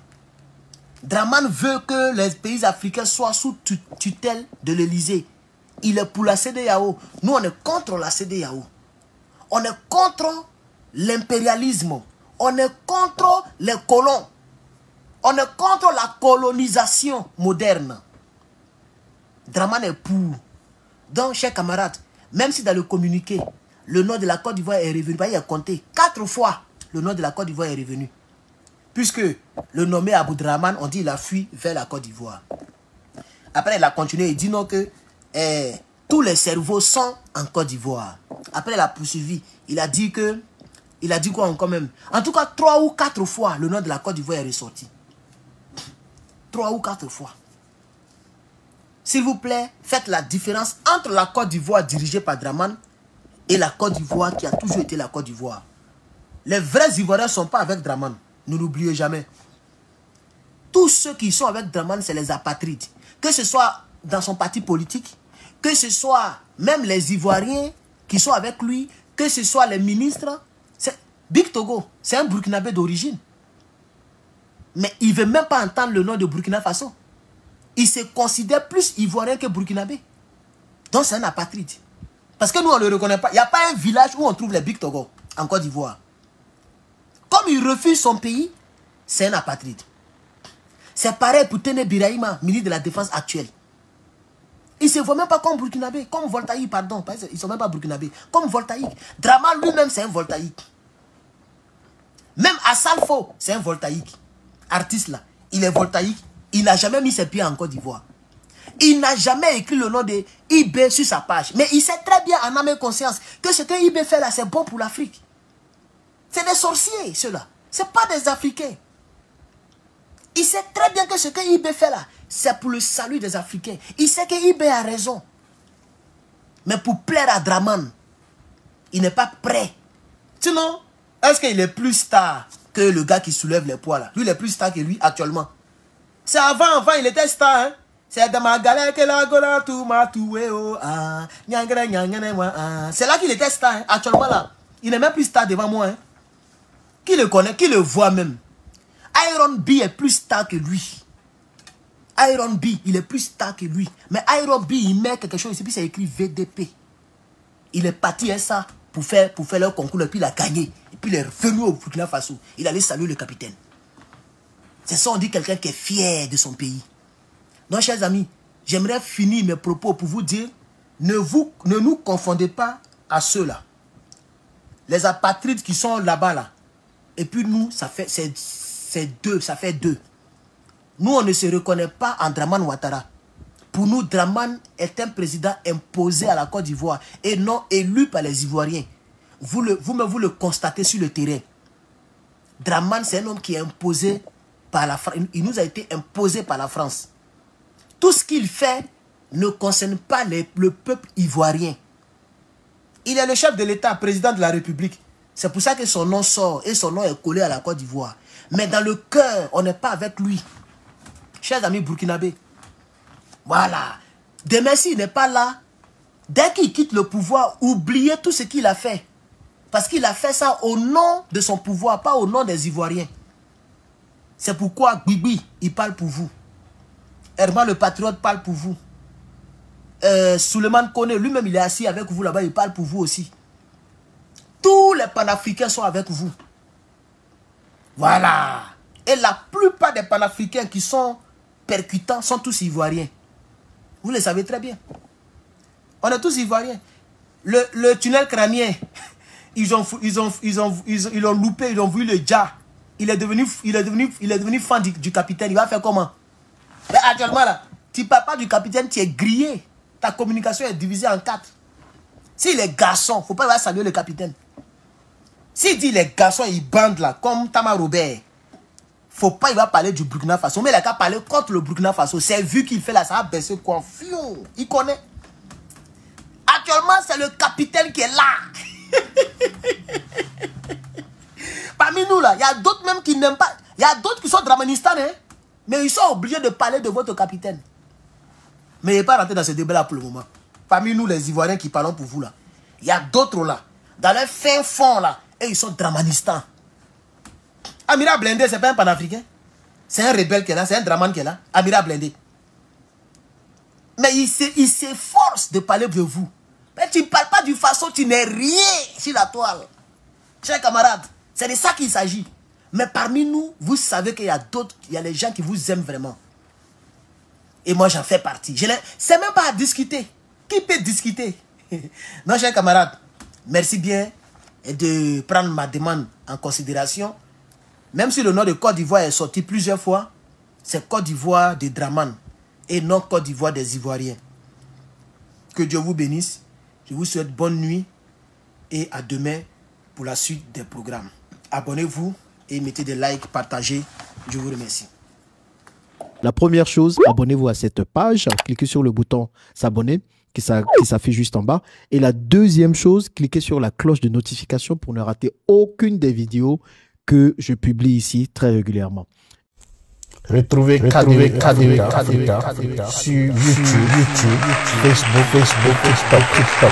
Draman veut que les pays africains soient sous tutelle de l'Élysée. Il est pour la CEDEAO. Nous, on est contre la CEDEAO. On est contre l'impérialisme. On est contre les colons. On est contre la colonisation moderne. Draman est pour. Donc, chers camarades, même si dans le communiqué, le nom de la Côte d'Ivoire est revenu, il a compté 4 fois le nom de la Côte d'Ivoire est revenu. Puisque le nommé Abou Draman, on dit il a fui vers la Côte d'Ivoire. Après, il a continué, il dit non que tous les cerveaux sont en Côte d'Ivoire. Après, il a poursuivi. Il a dit quoi encore même? En tout cas, 3 ou 4 fois, le nom de la Côte d'Ivoire est ressorti. 3 ou 4 fois. S'il vous plaît, faites la différence entre la Côte d'Ivoire dirigée par Draman et la Côte d'Ivoire qui a toujours été la Côte d'Ivoire. Les vrais Ivoiriens ne sont pas avec Draman. Ne l'oubliez jamais. Tous ceux qui sont avec Draman, c'est les apatrides. Que ce soit dans son parti politique, que ce soit même les Ivoiriens qui sont avec lui, que ce soit les ministres. Big Togo, c'est un Burkinabé d'origine. Mais il ne veut même pas entendre le nom de Burkina Faso. Il se considère plus Ivoirien que Burkinabé. Donc c'est un apatride. Parce que nous, on ne le reconnaît pas. Il n'y a pas un village où on trouve les Big Togo en Côte d'Ivoire. Comme il refuse son pays, c'est un apatride. C'est pareil pour Téné Birahima, ministre de la Défense actuel. Il ne se voit même pas comme Burkinabé, comme Voltaïque, pardon. Ils ne sont même pas Burkinabé. Comme Voltaïque. Draman lui-même, c'est un Voltaïque. Même Assalfo, c'est un Voltaïque. Artiste là, il est Voltaïque. Il n'a jamais mis ses pieds en Côte d'Ivoire. Il n'a jamais écrit le nom de IB sur sa page. Mais il sait très bien en âme et conscience que ce que IB fait là, c'est bon pour l'Afrique. C'est des sorciers, ceux-là. Ce n'est pas des Africains. Il sait très bien que ce que IB fait là, c'est pour le salut des Africains. Il sait que IB a raison. Mais pour plaire à Draman, il n'est pas prêt. Sinon, est-ce qu'il est plus star que le gars qui soulève les poids là? Lui, il est plus star que lui actuellement. C'est avant, il était star. Hein? C'est dans ma galère que la gola tout m'a tué. C'est là qu'il était star. Hein? Actuellement là, il n'est même plus star devant moi. Hein? Qui le connaît, qui le voit même. Iron B est plus star que lui. Iron B, il est plus star que lui. Mais Iron B, il met quelque chose ici, puis c'est écrit VDP. Il est parti à ça pour faire leur concours, et puis il a gagné. Et puis il est revenu au Burkina Faso. Il allait saluer le capitaine. C'est ça, on dit quelqu'un qui est fier de son pays. Donc, chers amis, j'aimerais finir mes propos pour vous dire, ne nous confondez pas à ceux-là. Les apatrides qui sont là-bas, là. Et puis nous, ça fait deux. Nous, on ne se reconnaît pas en Dramane Ouattara. Pour nous, Dramane est un président imposé à la Côte d'Ivoire et non élu par les Ivoiriens. Vous-même, vous le constatez sur le terrain. Dramane, c'est un homme qui est imposé par la France. Il nous a été imposé par la France. Tout ce qu'il fait ne concerne pas le peuple ivoirien. Il est le chef de l'État, président de la République. C'est pour ça que son nom sort et son nom est collé à la Côte d'Ivoire. Mais dans le cœur, on n'est pas avec lui. Chers amis burkinabés, voilà. Demain, s'il n'est pas là, dès qu'il quitte le pouvoir, oubliez tout ce qu'il a fait. Parce qu'il a fait ça au nom de son pouvoir, pas au nom des Ivoiriens. C'est pourquoi Bibi, il parle pour vous. Herman le patriote parle pour vous. Souleymane Kone, lui-même, il est assis avec vous là-bas, il parle pour vous aussi. Tous les panafricains sont avec vous. Voilà. Et la plupart des panafricains qui sont percutants sont tous ivoiriens. Vous le savez très bien. On est tous ivoiriens. Le tunnel crânien, ils l'ont loupé, ils ont vu le dja. Il est devenu fan du capitaine. Il va faire comment? Mais actuellement là, tu ne parles pas du capitaine, tu es grillé. Ta communication est divisée en 4. S'il est garçon, il ne faut pas saluer le capitaine. S'il dit les garçons, ils bandent là, comme Tama Robert, faut pas, il va parler du Burkina Faso. Mais il a qu'à parler contre le Burkina Faso. C'est vu qu'il fait là, ça va baisser confiance. Il connaît. Actuellement, c'est le capitaine qui est là. Parmi nous là, il y a d'autres même qui n'aiment pas. Il y a d'autres qui sont dramanistan, hein. Mais ils sont obligés de parler de votre capitaine. Mais il n'est pas rentré dans ce débat-là pour le moment. Parmi nous, les Ivoiriens qui parlons pour vous là, il y a d'autres là, dans leur fin fond là, et ils sont dramanistan. Amira Blindé, c'est pas un panafricain. C'est un rebelle qui est là, c'est un dramane qui est là. Amira Blindé. Mais il s'efforce de parler de vous. Mais tu ne parles pas d'une façon, tu n'es rien sur la toile. Chers camarades, c'est de ça qu'il s'agit. Mais parmi nous, vous savez qu'il y a d'autres, il y a les gens qui vous aiment vraiment. Et moi, j'en fais partie. C'est même pas à discuter. Qui peut discuter? Non, chers camarades, merci bien de prendre ma demande en considération. Même si le nom de Côte d'Ivoire est sorti plusieurs fois, c'est Côte d'Ivoire de Dramane et non Côte d'Ivoire des Ivoiriens. Que Dieu vous bénisse. Je vous souhaite bonne nuit et à demain pour la suite des programmes. Abonnez-vous et mettez des likes, partagez. Je vous remercie. La première chose, abonnez-vous à cette page. Cliquez sur le bouton s'abonner qui s'affiche juste en bas. Et la deuxième chose, cliquez sur la cloche de notification pour ne rater aucune des vidéos que je publie ici très régulièrement. Retrouvez KDV Africa sur YouTube, Facebook, TikTok.